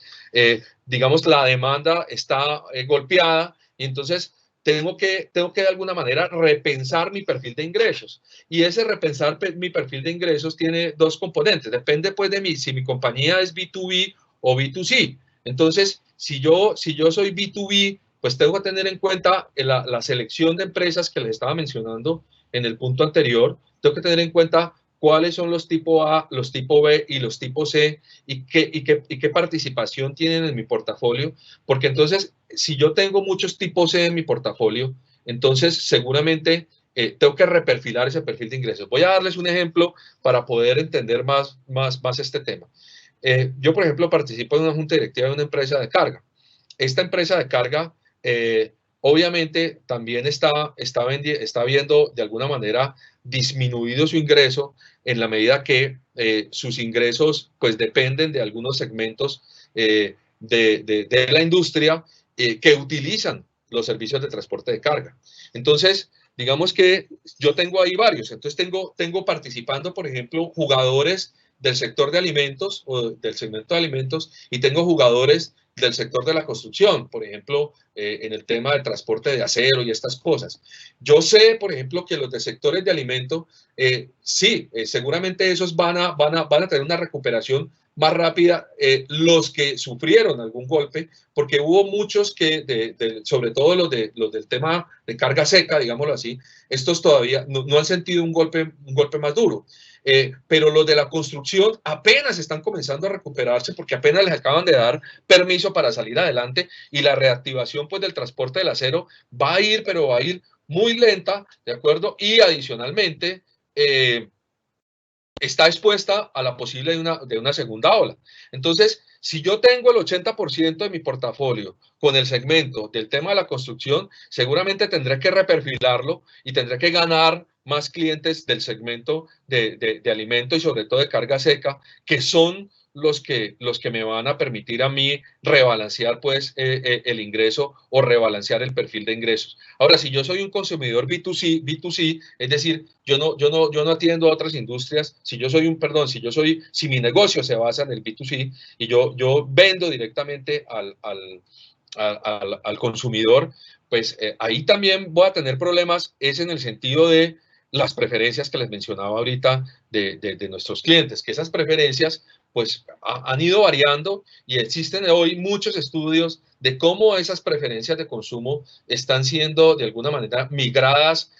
digamos, la demanda está golpeada y entonces tengo que de alguna manera repensar mi perfil de ingresos. Y ese repensar mi perfil de ingresos tiene dos componentes. Depende pues de mí, si mi compañía es B2B o B2C. Entonces, si yo soy B2B, pues tengo que tener en cuenta la selección de empresas que les estaba mencionando en el punto anterior. Tengo que tener en cuenta cuáles son los tipo A, los tipo B y los tipo C y qué participación tienen en mi portafolio. Porque entonces, si yo tengo muchos tipos C en mi portafolio, entonces seguramente tengo que reperfilar ese perfil de ingresos. Voy a darles un ejemplo para poder entender más este tema. Yo, por ejemplo, participo en una junta directiva de una empresa de carga. Esta empresa de carga, obviamente, también está viendo de alguna manera disminuido su ingreso en la medida que sus ingresos pues dependen de algunos segmentos de la industria que utilizan los servicios de transporte de carga. Entonces, digamos que yo tengo ahí varios. Entonces, tengo participando, por ejemplo, jugadores del sector de alimentos o del segmento de alimentos y tengo jugadores del sector de la construcción, por ejemplo, en el tema del transporte de acero y estas cosas. Yo sé, por ejemplo, que los de sectores de alimentos, sí, seguramente esos van a tener una recuperación más rápida, los que sufrieron algún golpe, porque hubo muchos que, sobre todo los del tema de carga seca, digámoslo así, estos todavía no han sentido un golpe más duro. Pero los de la construcción apenas están comenzando a recuperarse porque apenas les acaban de dar permiso para salir adelante y la reactivación pues del transporte del acero va a ir, pero va a ir muy lenta, ¿de acuerdo? Y adicionalmente está expuesta a la posible de una segunda ola. Entonces, si yo tengo el 80% de mi portafolio con el segmento del tema de la construcción, seguramente tendré que reperfilarlo y tendré que ganar más clientes del segmento de alimentos y sobre todo de carga seca, que son los que me van a permitir a mí rebalancear pues el ingreso o rebalancear el perfil de ingresos. Ahora, si yo soy un consumidor B2C, es decir, yo no atiendo a otras industrias, si mi negocio se basa en el B2C y yo vendo directamente al consumidor, pues ahí también voy a tener problemas, es en el sentido de las preferencias que les mencionaba ahorita de nuestros clientes, que esas preferencias pues han ido variando y existen hoy muchos estudios de cómo esas preferencias de consumo están siendo de alguna manera migradas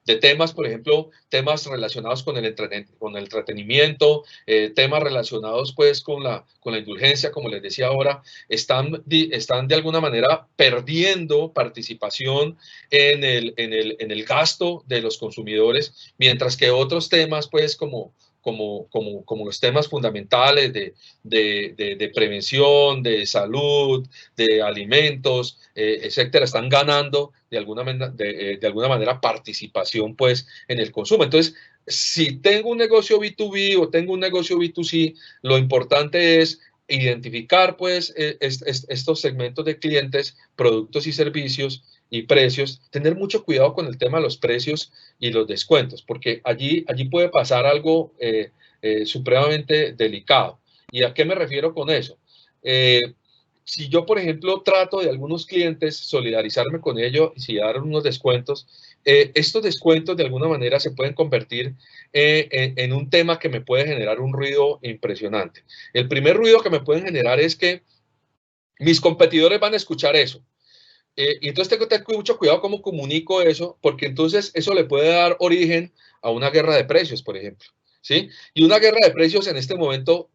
de temas, por ejemplo, temas relacionados con el entretenimiento, temas relacionados pues con la indulgencia, como les decía ahora, están de alguna manera perdiendo participación en el gasto de los consumidores, mientras que otros temas pues como los temas fundamentales de prevención, de salud, de alimentos, etcétera, están ganando de alguna manera participación pues en el consumo. Entonces, si tengo un negocio B2B o tengo un negocio B2C, lo importante es identificar pues estos segmentos de clientes, productos y servicios y precios, tener mucho cuidado con el tema de los precios y los descuentos, porque allí puede pasar algo supremamente delicado. ¿Y a qué me refiero con eso? Si yo, por ejemplo, trato de algunos clientes solidarizarme con ellos y si dar unos descuentos, estos descuentos de alguna manera se pueden convertir en un tema que me puede generar un ruido impresionante. El primer ruido que me pueden generar es que mis competidores van a escuchar eso. Y entonces tengo que tener mucho cuidado cómo comunico eso, porque entonces eso le puede dar origen a una guerra de precios, por ejemplo. ¿sí? Y una guerra de precios en este momento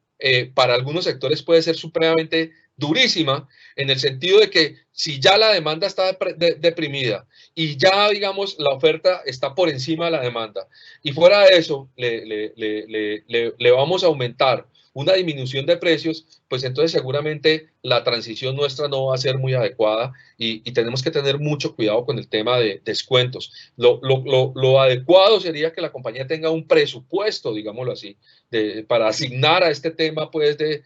para algunos sectores puede ser supremamente durísima, en el sentido de que si ya la demanda está deprimida y ya, digamos, la oferta está por encima de la demanda, y fuera de eso le vamos a aumentar una disminución de precios, pues entonces seguramente la transición nuestra no va a ser muy adecuada y tenemos que tener mucho cuidado con el tema de descuentos. Lo adecuado sería que la compañía tenga un presupuesto, digámoslo así, para asignar a este tema pues de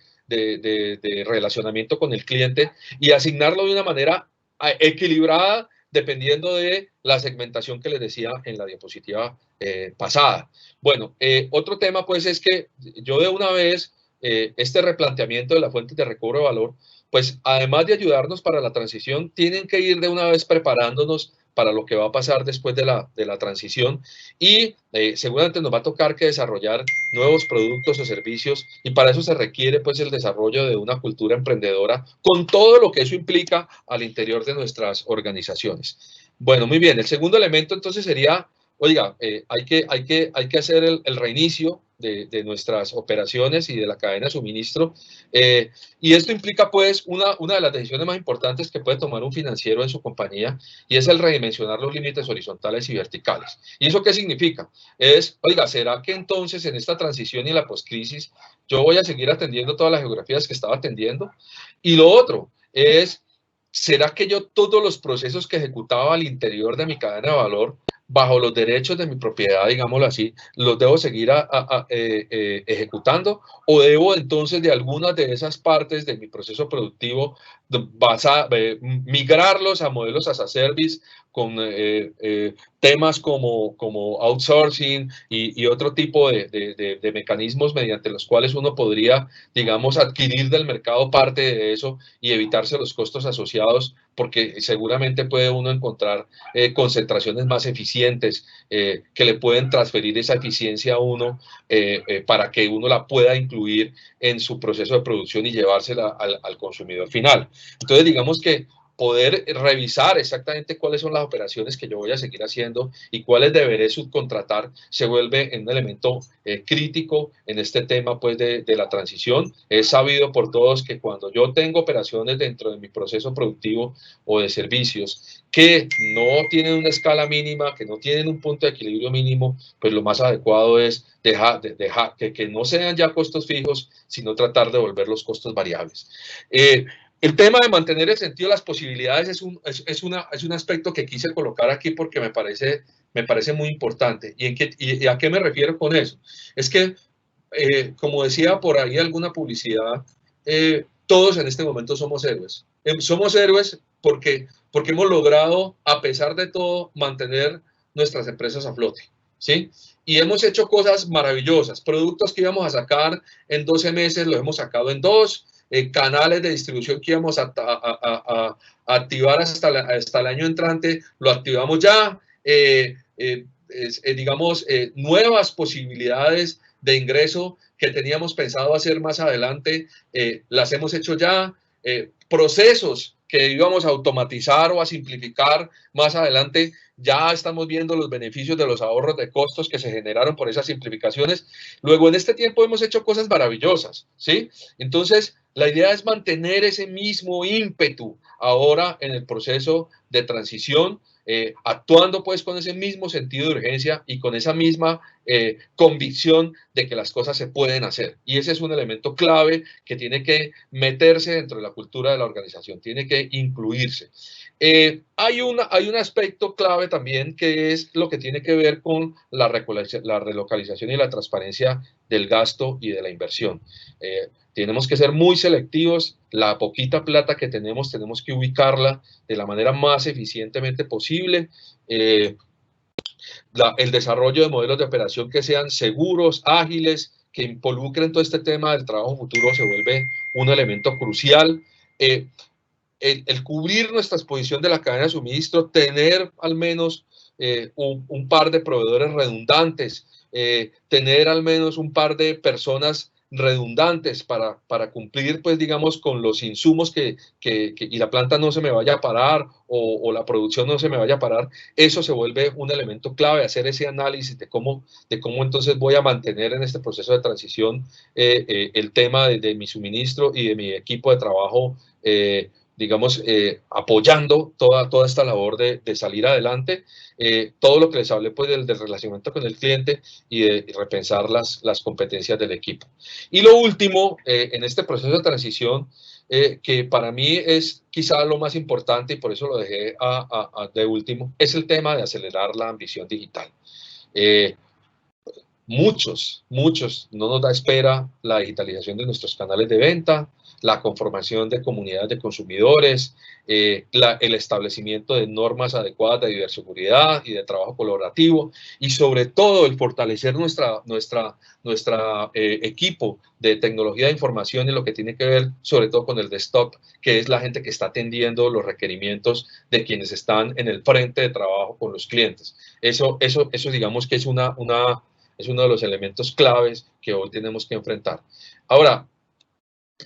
relacionamiento con el cliente y asignarlo de una manera equilibrada dependiendo de la segmentación que les decía en la diapositiva pasada. Bueno, otro tema pues es que yo de una vez este replanteamiento de las fuentes de recobro de valor, pues además de ayudarnos para la transición, tienen que ir de una vez preparándonos para lo que va a pasar después de la transición y seguramente nos va a tocar que desarrollar nuevos productos o servicios y para eso se requiere pues el desarrollo de una cultura emprendedora con todo lo que eso implica al interior de nuestras organizaciones. Bueno, muy bien, el segundo elemento entonces sería, oiga, hay que hacer el reinicio de nuestras operaciones y de la cadena de suministro. Y esto implica, pues, una de las decisiones más importantes que puede tomar un financiero en su compañía y es el redimensionar los límites horizontales y verticales. ¿Y eso qué significa? Es, oiga, ¿será que entonces en esta transición y en la postcrisis yo voy a seguir atendiendo todas las geografías que estaba atendiendo? Y lo otro es, ¿será que yo todos los procesos que ejecutaba al interior de mi cadena de valor bajo los derechos de mi propiedad, digámoslo así, los debo seguir ejecutando o debo entonces de algunas de esas partes de mi proceso productivo migrarlos a modelos as a service con temas como outsourcing y otro tipo de mecanismos mediante los cuales uno podría, digamos, adquirir del mercado parte de eso y evitarse los costos asociados, porque seguramente puede uno encontrar concentraciones más eficientes que le pueden transferir esa eficiencia a uno para que uno la pueda incluir en su proceso de producción y llevársela al consumidor final. Entonces, digamos que poder revisar exactamente cuáles son las operaciones que yo voy a seguir haciendo y cuáles deberé subcontratar se vuelve un elemento crítico en este tema pues de la transición. Es sabido por todos que cuando yo tengo operaciones dentro de mi proceso productivo o de servicios que no tienen una escala mínima, que no tienen un punto de equilibrio mínimo, pues lo más adecuado es dejar que no sean ya costos fijos, sino tratar de volver los costos variables. El tema de mantener el sentido de las posibilidades es un aspecto que quise colocar aquí porque me parece muy importante. ¿Y a qué me refiero con eso? Es que, como decía por ahí alguna publicidad, todos en este momento somos héroes. Somos héroes porque hemos logrado, a pesar de todo, mantener nuestras empresas a flote, ¿sí? Y hemos hecho cosas maravillosas. Productos que íbamos a sacar en 12 meses los hemos sacado en 2. Canales de distribución que íbamos a activar hasta el año entrante, lo activamos ya. Digamos, nuevas posibilidades de ingreso que teníamos pensado hacer más adelante, las hemos hecho ya. Procesos que íbamos a automatizar o a simplificar más adelante, ya estamos viendo los beneficios de los ahorros de costos que se generaron por esas simplificaciones. Luego, en este tiempo hemos hecho cosas maravillosas, ¿sí? Entonces, la idea es mantener ese mismo ímpetu ahora en el proceso de transición, actuando pues con ese mismo sentido de urgencia y con esa misma convicción de que las cosas se pueden hacer. Y ese es un elemento clave que tiene que meterse dentro de la cultura de la organización, tiene que incluirse. Hay un aspecto clave también que es lo que tiene que ver con la relocalización y la transparencia del gasto y de la inversión. Tenemos que ser muy selectivos, la poquita plata que tenemos que ubicarla de la manera más eficientemente posible. El desarrollo de modelos de operación que sean seguros, ágiles, que involucren todo este tema del trabajo futuro se vuelve un elemento crucial. El cubrir nuestra exposición de la cadena de suministro, tener al menos un par de proveedores redundantes, tener al menos un par de personas redundantes para cumplir, pues digamos, con los insumos y la planta no se me vaya a parar o la producción no se me vaya a parar, eso se vuelve un elemento clave, hacer ese análisis de cómo entonces voy a mantener en este proceso de transición el tema de mi suministro y de mi equipo de trabajo, digamos, apoyando toda esta labor de salir adelante. Todo lo que les hablé pues del relacionamiento con el cliente y de repensar las competencias del equipo. Y lo último, en este proceso de transición, que para mí es quizá lo más importante y por eso lo dejé de último, es el tema de acelerar la ambición digital. Muchos no nos da espera la digitalización de nuestros canales de venta, la conformación de comunidades de consumidores, el establecimiento de normas adecuadas de ciberseguridad y de trabajo colaborativo y sobre todo el fortalecer nuestra equipo de tecnología de información en lo que tiene que ver sobre todo con el desktop, que es la gente que está atendiendo los requerimientos de quienes están en el frente de trabajo con los clientes. Eso digamos que es uno de los elementos claves que hoy tenemos que enfrentar. Ahora,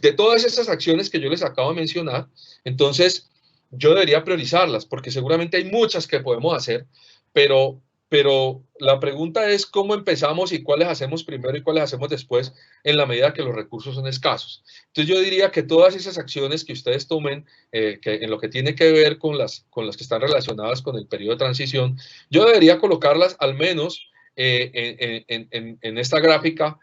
de todas estas acciones que yo les acabo de mencionar, entonces yo debería priorizarlas, porque seguramente hay muchas que podemos hacer, pero la pregunta es cómo empezamos y cuáles hacemos primero y cuáles hacemos después en la medida que los recursos son escasos. Entonces yo diría que todas esas acciones que ustedes tomen, que en lo que tiene que ver con las que están relacionadas con el periodo de transición, yo debería colocarlas al menos en esta gráfica,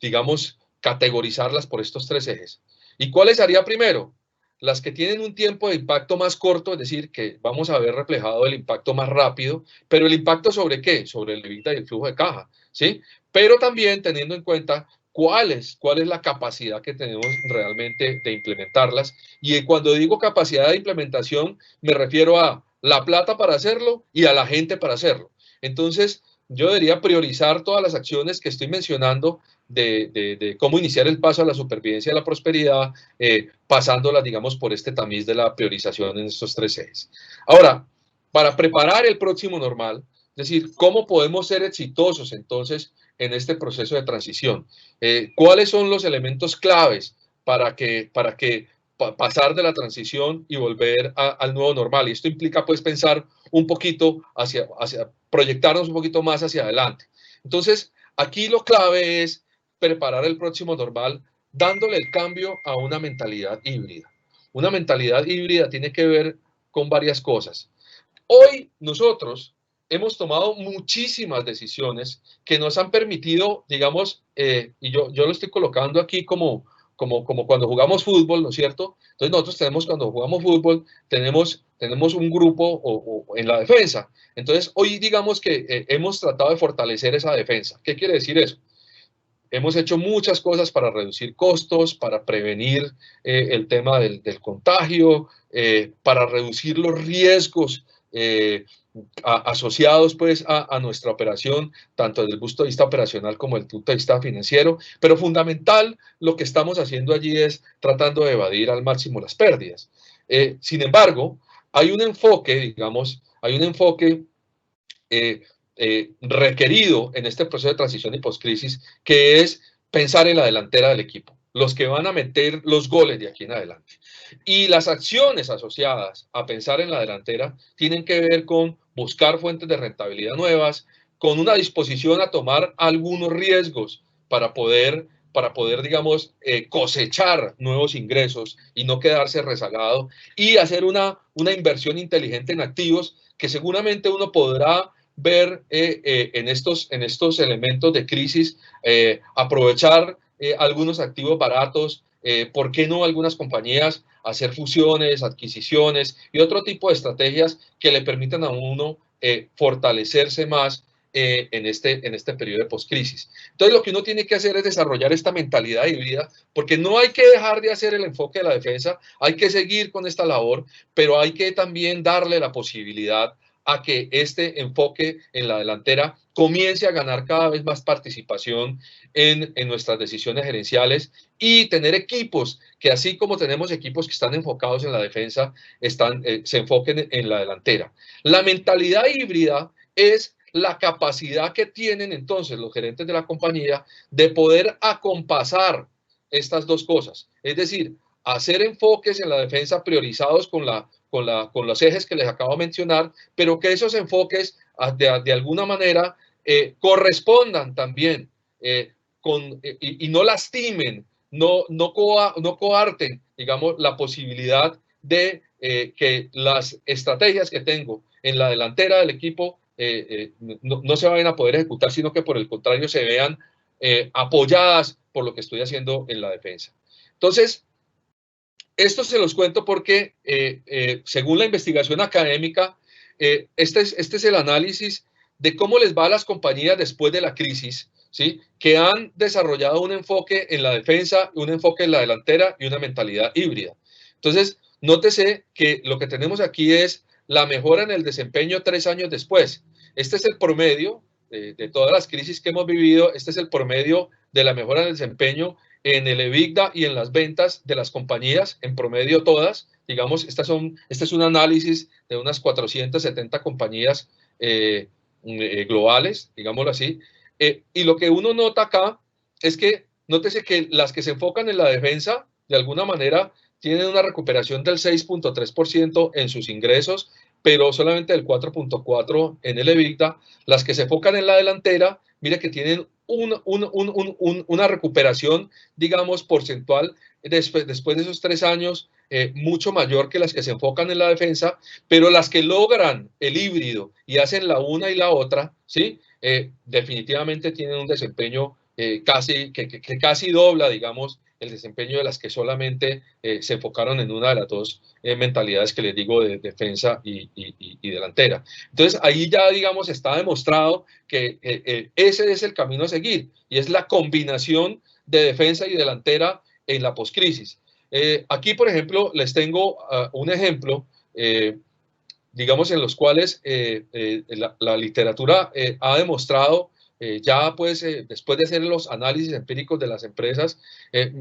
digamos, categorizarlas por estos tres ejes. ¿Y cuáles haría primero? Las que tienen un tiempo de impacto más corto, es decir, que vamos a ver reflejado el impacto más rápido, pero el impacto ¿sobre qué? Sobre el EBITDA y el flujo de caja, ¿sí? Pero también teniendo en cuenta cuál es la capacidad que tenemos realmente de implementarlas. Y cuando digo capacidad de implementación, me refiero a la plata para hacerlo y a la gente para hacerlo. Entonces, yo debería priorizar todas las acciones que estoy mencionando de cómo iniciar el paso a la supervivencia y a la prosperidad, pasándolas, digamos, por este tamiz de la priorización en estos tres ejes. Ahora, para preparar el próximo normal, es decir, ¿cómo podemos ser exitosos entonces en este proceso de transición? ¿Cuáles son los elementos claves para pasar de la transición y volver al nuevo normal? Y esto implica pues pensar un poquito proyectarnos un poquito más hacia adelante. Entonces, aquí lo clave es preparar el próximo normal dándole el cambio a una mentalidad híbrida. Una mentalidad híbrida tiene que ver con varias cosas. Hoy nosotros hemos tomado muchísimas decisiones que nos han permitido, digamos, y yo lo estoy colocando aquí como cuando jugamos fútbol, ¿no es cierto? Entonces nosotros cuando jugamos fútbol, tenemos un grupo en la defensa. Entonces hoy digamos que hemos tratado de fortalecer esa defensa. ¿Qué quiere decir eso? Hemos hecho muchas cosas para reducir costos, para prevenir el tema del contagio, para reducir los riesgos asociados pues a nuestra operación, tanto desde el punto de vista operacional como desde el punto de vista financiero, pero fundamental lo que estamos haciendo allí es tratando de evadir al máximo las pérdidas. Sin embargo, hay un enfoque, digamos, requerido en este proceso de transición y postcrisis, que es pensar en la delantera del equipo, los que van a meter los goles de aquí en adelante. Y las acciones asociadas a pensar en la delantera tienen que ver con buscar fuentes de rentabilidad nuevas, con una disposición a tomar algunos riesgos para poder digamos, cosechar nuevos ingresos y no quedarse rezagado, y hacer una inversión inteligente en activos que seguramente uno podrá ver en estos elementos de crisis, aprovechar algunos activos baratos, ¿por qué no algunas compañías hacer fusiones, adquisiciones y otro tipo de estrategias que le permitan a uno fortalecerse más en este periodo de postcrisis? Entonces, lo que uno tiene que hacer es desarrollar esta mentalidad híbrida, porque no hay que dejar de hacer el enfoque de la defensa, hay que seguir con esta labor, pero hay que también darle la posibilidad a que este enfoque en la delantera comience a ganar cada vez más participación en nuestras decisiones gerenciales y tener equipos que, así como tenemos equipos que están enfocados en la defensa, se enfoquen en la delantera. La mentalidad híbrida es la capacidad que tienen entonces los gerentes de la compañía de poder acompasar estas dos cosas. Es decir, hacer enfoques en la defensa priorizados con los ejes que les acabo de mencionar, pero que esos enfoques de alguna manera correspondan también y no lastimen, no coarten, digamos, la posibilidad de que las estrategias que tengo en la delantera del equipo no se vayan a poder ejecutar, sino que por el contrario se vean apoyadas por lo que estoy haciendo en la defensa. Entonces, esto se los cuento porque según la investigación académica, este es el análisis de cómo les va a las compañías después de la crisis, ¿sí? Que han desarrollado un enfoque en la defensa, un enfoque en la delantera y una mentalidad híbrida. Entonces, nótese que lo que tenemos aquí es la mejora en el desempeño 3 años después. Este es el promedio de todas las crisis que hemos vivido, este es el promedio de la mejora en el desempeño en el EBITDA y en las ventas de las compañías, en promedio todas. Digamos, este es un análisis de unas 470 compañías globales, digámoslo así. Y lo que uno nota acá es que, nótese que las que se enfocan en la defensa, de alguna manera, tienen una recuperación del 6.3% en sus ingresos, pero solamente del 4.4% en el EBITDA. Las que se enfocan en la delantera, mire que tienen una recuperación, digamos, porcentual después de esos 3 años, mucho mayor que las que se enfocan en la defensa, pero las que logran el híbrido y hacen la una y la otra, ¿sí? Definitivamente tienen un desempeño que casi dobla, digamos, el desempeño de las que solamente se enfocaron en una de las dos mentalidades que les digo de defensa y delantera. Entonces, ahí ya, digamos, está demostrado que ese es el camino a seguir y es la combinación de defensa y delantera en la poscrisis. Aquí, por ejemplo, les tengo un ejemplo, digamos, en los cuales la literatura ha demostrado ya pues después de hacer los análisis empíricos de las empresas,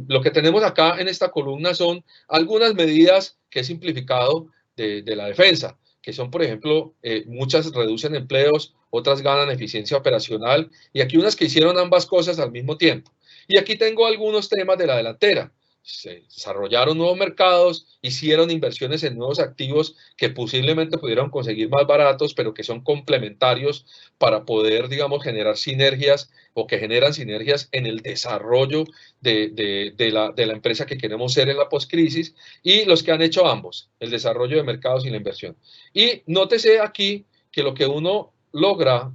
lo que tenemos acá en esta columna son algunas medidas que he simplificado de la defensa, que son, por ejemplo, muchas reducen empleos, otras ganan eficiencia operacional, y aquí unas que hicieron ambas cosas al mismo tiempo. Y aquí tengo algunos temas de la delantera. Se desarrollaron nuevos mercados, hicieron inversiones en nuevos activos que posiblemente pudieron conseguir más baratos, pero que son complementarios para poder, digamos, generar sinergias o que generan sinergias en el desarrollo de la empresa que queremos ser en la postcrisis, y los que han hecho ambos, el desarrollo de mercados y la inversión. Y nótese aquí que lo que uno logra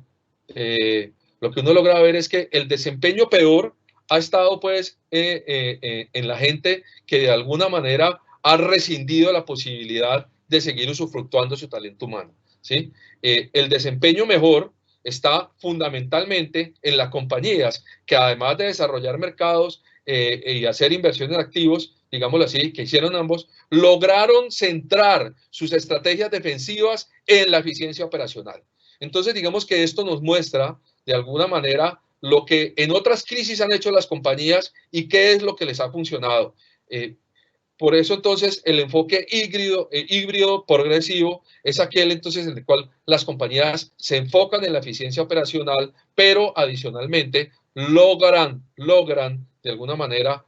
ver es que el desempeño peor ha estado pues en la gente que de alguna manera ha rescindido la posibilidad de seguir usufructuando su talento humano, ¿sí? El desempeño mejor está fundamentalmente en las compañías que, además de desarrollar mercados y hacer inversiones en activos, digámoslo así, que hicieron ambos, lograron centrar sus estrategias defensivas en la eficiencia operacional. Entonces, digamos que esto nos muestra de alguna manera lo que en otras crisis han hecho las compañías y qué es lo que les ha funcionado. Por eso entonces el enfoque híbrido progresivo es aquel entonces en el cual las compañías se enfocan en la eficiencia operacional, pero adicionalmente logran de alguna manera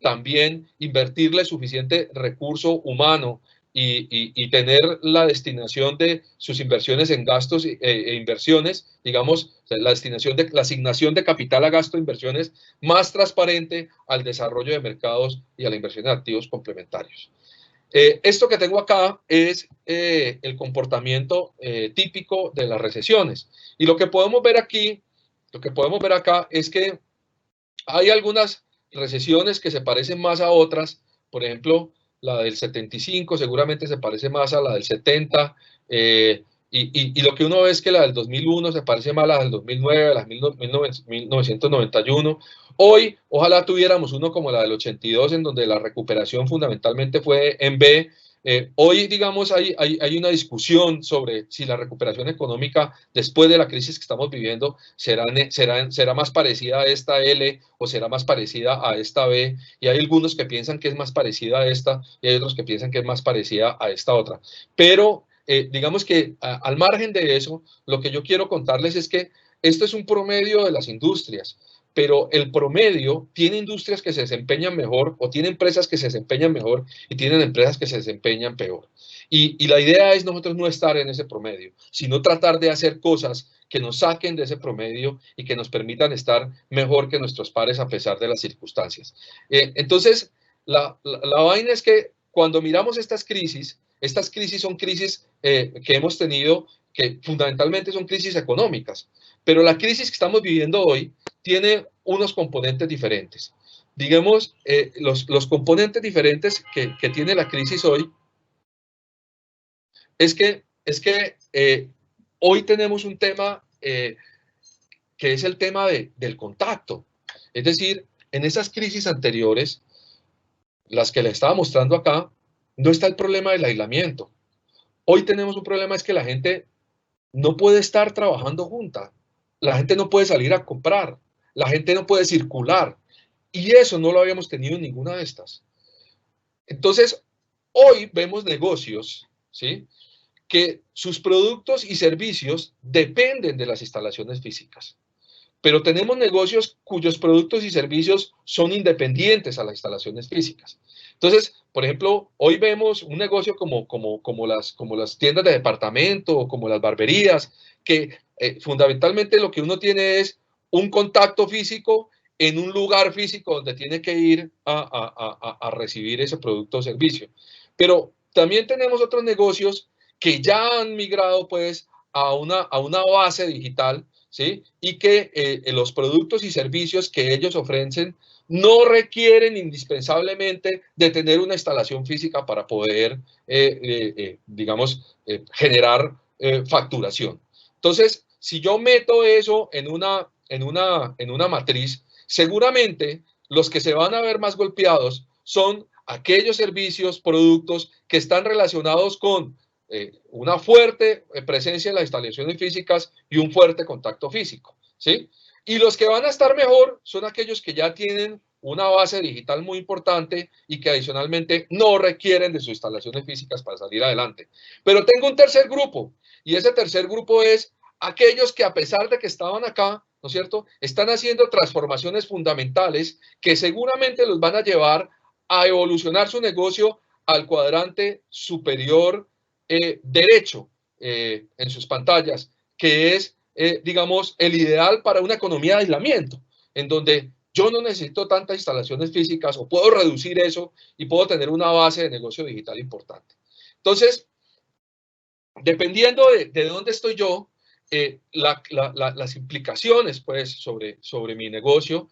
también invertirle suficiente recurso humano y tener la destinación de sus inversiones en gastos e inversiones, digamos, la asignación de capital a gasto e inversiones más transparente al desarrollo de mercados y a la inversión en activos complementarios. Esto que tengo acá es el comportamiento típico de las recesiones. Y lo que podemos ver aquí, es que hay algunas recesiones que se parecen más a otras. Por ejemplo, la del 75 seguramente se parece más a la del 70, y lo que uno ve es que la del 2001 se parece más a la del 2009, a la del 1991. Hoy, ojalá tuviéramos uno como la del 82, en donde la recuperación fundamentalmente fue en B. Hoy, digamos, hay una discusión sobre si la recuperación económica después de la crisis que estamos viviendo será más parecida a esta L o será más parecida a esta B, y hay algunos que piensan que es más parecida a esta y hay otros que piensan que es más parecida a esta otra. Pero digamos que al margen de eso, lo que yo quiero contarles es que esto es un promedio de las industrias, pero el promedio tiene industrias que se desempeñan mejor o tiene empresas que se desempeñan mejor y tienen empresas que se desempeñan peor. Y la idea es nosotros no estar en ese promedio, sino tratar de hacer cosas que nos saquen de ese promedio y que nos permitan estar mejor que nuestros pares a pesar de las circunstancias. Entonces, la vaina es que cuando miramos estas crisis son crisis que hemos tenido, que fundamentalmente son crisis económicas, pero la crisis que estamos viviendo hoy tiene unos componentes diferentes. Digamos, los componentes diferentes que tiene la crisis hoy es que hoy tenemos un tema que es el tema del contacto. Es decir, en esas crisis anteriores, las que le estaba mostrando acá, no está el problema del aislamiento. Hoy tenemos un problema, es que la gente no puede estar trabajando junta, la gente no puede salir a comprar, la gente no puede circular, y eso no lo habíamos tenido en ninguna de estas. Entonces, hoy vemos negocios, ¿sí?, que sus productos y servicios dependen de las instalaciones físicas. Pero tenemos negocios cuyos productos y servicios son independientes a las instalaciones físicas. Entonces, por ejemplo, hoy vemos un negocio como las tiendas de departamento o como las barberías, que fundamentalmente lo que uno tiene es un contacto físico en un lugar físico donde tiene que ir a recibir ese producto o servicio. Pero también tenemos otros negocios que ya han migrado pues a una base digital, ¿sí? Y que los productos y servicios que ellos ofrecen no requieren indispensablemente de tener una instalación física para poder, digamos, generar facturación. Entonces, si yo meto eso en una matriz, seguramente los que se van a ver más golpeados son aquellos servicios, productos que están relacionados con una fuerte presencia en las instalaciones físicas y un fuerte contacto físico, ¿sí? Y los que van a estar mejor son aquellos que ya tienen una base digital muy importante y que adicionalmente no requieren de sus instalaciones físicas para salir adelante. Pero tengo un tercer grupo, y ese tercer grupo es aquellos que a pesar de que estaban acá, ¿no es cierto?, están haciendo transformaciones fundamentales que seguramente los van a llevar a evolucionar su negocio al cuadrante superior derecho en sus pantallas, que es, digamos, el ideal para una economía de aislamiento, en donde yo no necesito tantas instalaciones físicas o puedo reducir eso y puedo tener una base de negocio digital importante. Entonces, dependiendo de dónde estoy yo, las implicaciones pues, sobre mi negocio,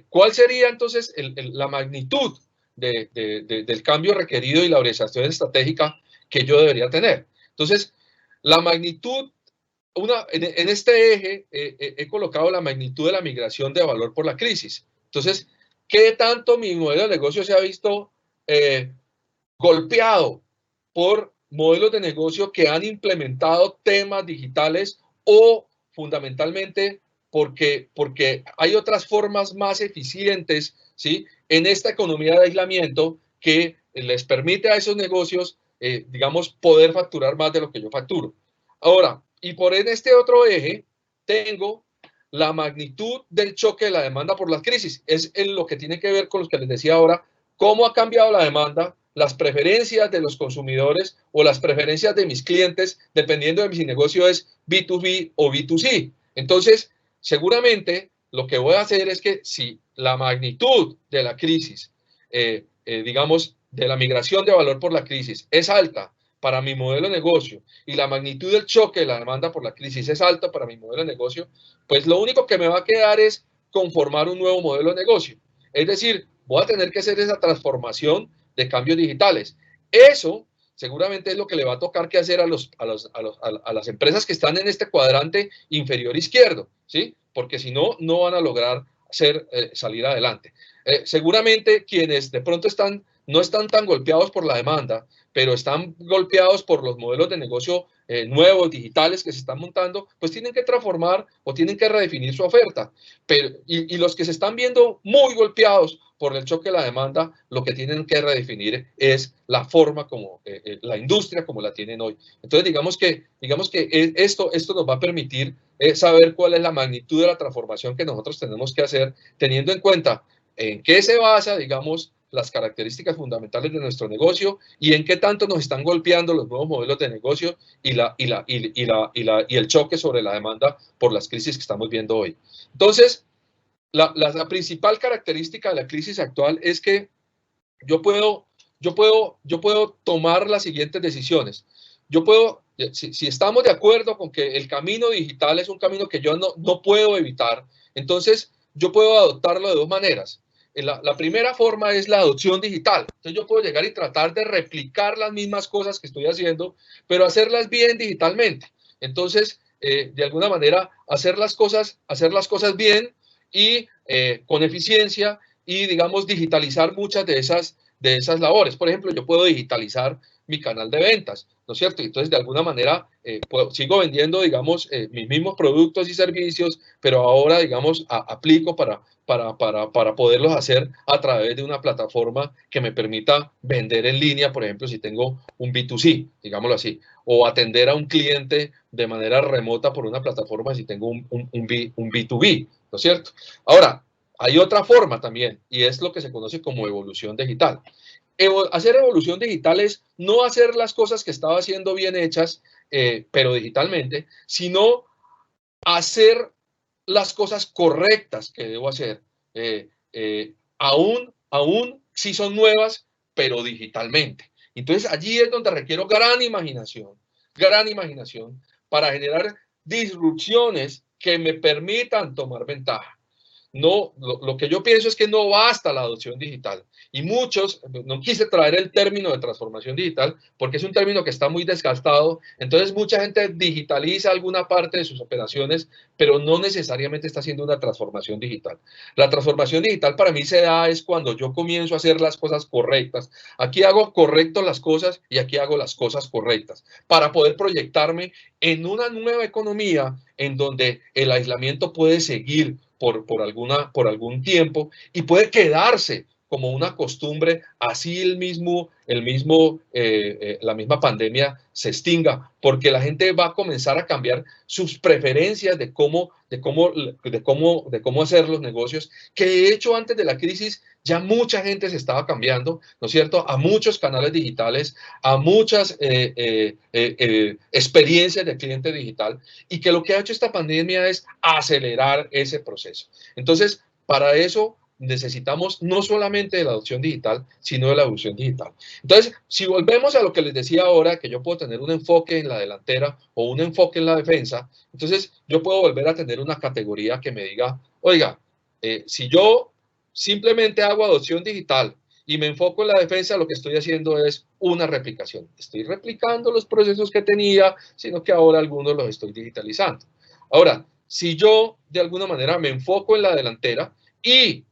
¿cuál sería entonces la magnitud del cambio requerido y la orientación estratégica que yo debería tener? Entonces, la magnitud, en este eje he colocado la magnitud de la migración de valor por la crisis. Entonces, ¿qué tanto mi modelo de negocio se ha visto golpeado por modelos de negocio que han implementado temas digitales o fundamentalmente porque hay otras formas más eficientes, ¿sí?, en esta economía de aislamiento que les permite a esos negocios digamos, poder facturar más de lo que yo facturo? Ahora, y por en este otro eje, tengo la magnitud del choque de la demanda por la crisis. Es en lo que tiene que ver con lo que les decía ahora, cómo ha cambiado la demanda, las preferencias de los consumidores o las preferencias de mis clientes, dependiendo de si mi negocio es B2B o B2C. Entonces, seguramente lo que voy a hacer es que si la magnitud de la crisis, digamos, de la migración de valor por la crisis es alta para mi modelo de negocio y la magnitud del choque de la demanda por la crisis es alta para mi modelo de negocio, pues lo único que me va a quedar es conformar un nuevo modelo de negocio. Es decir, voy a tener que hacer esa transformación de cambios digitales. Eso seguramente es lo que le va a tocar que hacer a las empresas que están en este cuadrante inferior izquierdo, ¿sí? Porque si no, no van a lograr salir adelante. Seguramente quienes de pronto están no están tan golpeados por la demanda, pero están golpeados por los modelos de negocio nuevos, digitales que se están montando, pues tienen que transformar o tienen que redefinir su oferta. Y los que se están viendo muy golpeados por el choque de la demanda, lo que tienen que redefinir es la forma como la industria como la tienen hoy. Entonces, digamos que esto nos va a permitir saber cuál es la magnitud de la transformación que nosotros tenemos que hacer, teniendo en cuenta en qué se basa, digamos, las características fundamentales de nuestro negocio y en qué tanto nos están golpeando los nuevos modelos de negocio y el choque sobre la demanda por las crisis que estamos viendo hoy. Entonces, la principal característica de la crisis actual es que yo puedo tomar las siguientes decisiones. Yo puedo, si estamos de acuerdo con que el camino digital es un camino que yo no puedo evitar, entonces yo puedo adoptarlo de dos maneras. La primera forma es la adopción digital. Entonces yo puedo llegar y tratar de replicar las mismas cosas que estoy haciendo, pero hacerlas bien digitalmente. Entonces, de alguna manera, hacer las cosas bien y con eficiencia y, digamos, digitalizar muchas de esas labores. Por ejemplo, yo puedo digitalizar mi canal de ventas, ¿no es cierto? Entonces, de alguna manera, sigo vendiendo, digamos, mis mismos productos y servicios, pero ahora, digamos, aplico para poderlos hacer a través de una plataforma que me permita vender en línea, por ejemplo, si tengo un B2C, digámoslo así, o atender a un cliente de manera remota por una plataforma si tengo un B2B, ¿no es cierto? Ahora, hay otra forma también, y es lo que se conoce como evolución digital. Hacer evolución digital es no hacer las cosas que estaba haciendo bien hechas, pero digitalmente, sino hacer las cosas correctas que debo hacer, aún si son nuevas, pero digitalmente. Entonces allí es donde requiero gran imaginación para generar disrupciones que me permitan tomar ventaja. No, lo que yo pienso es que no basta la adopción digital. Y muchos, no quise traer el término de transformación digital porque es un término que está muy desgastado. Entonces mucha gente digitaliza alguna parte de sus operaciones, pero no necesariamente está haciendo una transformación digital. La transformación digital para mí se da es cuando yo comienzo a hacer las cosas correctas. Aquí hago correcto las cosas y aquí hago las cosas correctas para poder proyectarme en una nueva economía en donde el aislamiento puede seguir por algún tiempo y puede quedarse como una costumbre, así la misma pandemia se extinga, porque la gente va a comenzar a cambiar sus preferencias de cómo hacer los negocios, que de hecho antes de la crisis ya mucha gente se estaba cambiando, ¿no es cierto?, a muchos canales digitales, a muchas experiencias de cliente digital, y que lo que ha hecho esta pandemia es acelerar ese proceso. Entonces, para eso necesitamos no solamente de la adopción digital, sino de la evolución digital. Entonces, si volvemos a lo que les decía ahora, que yo puedo tener un enfoque en la delantera o un enfoque en la defensa, entonces yo puedo volver a tener una categoría que me diga, oiga, si yo simplemente hago adopción digital y me enfoco en la defensa, lo que estoy haciendo es una replicación. Estoy replicando los procesos que tenía, sino que ahora algunos los estoy digitalizando. Ahora, si yo de alguna manera me enfoco en la delantera y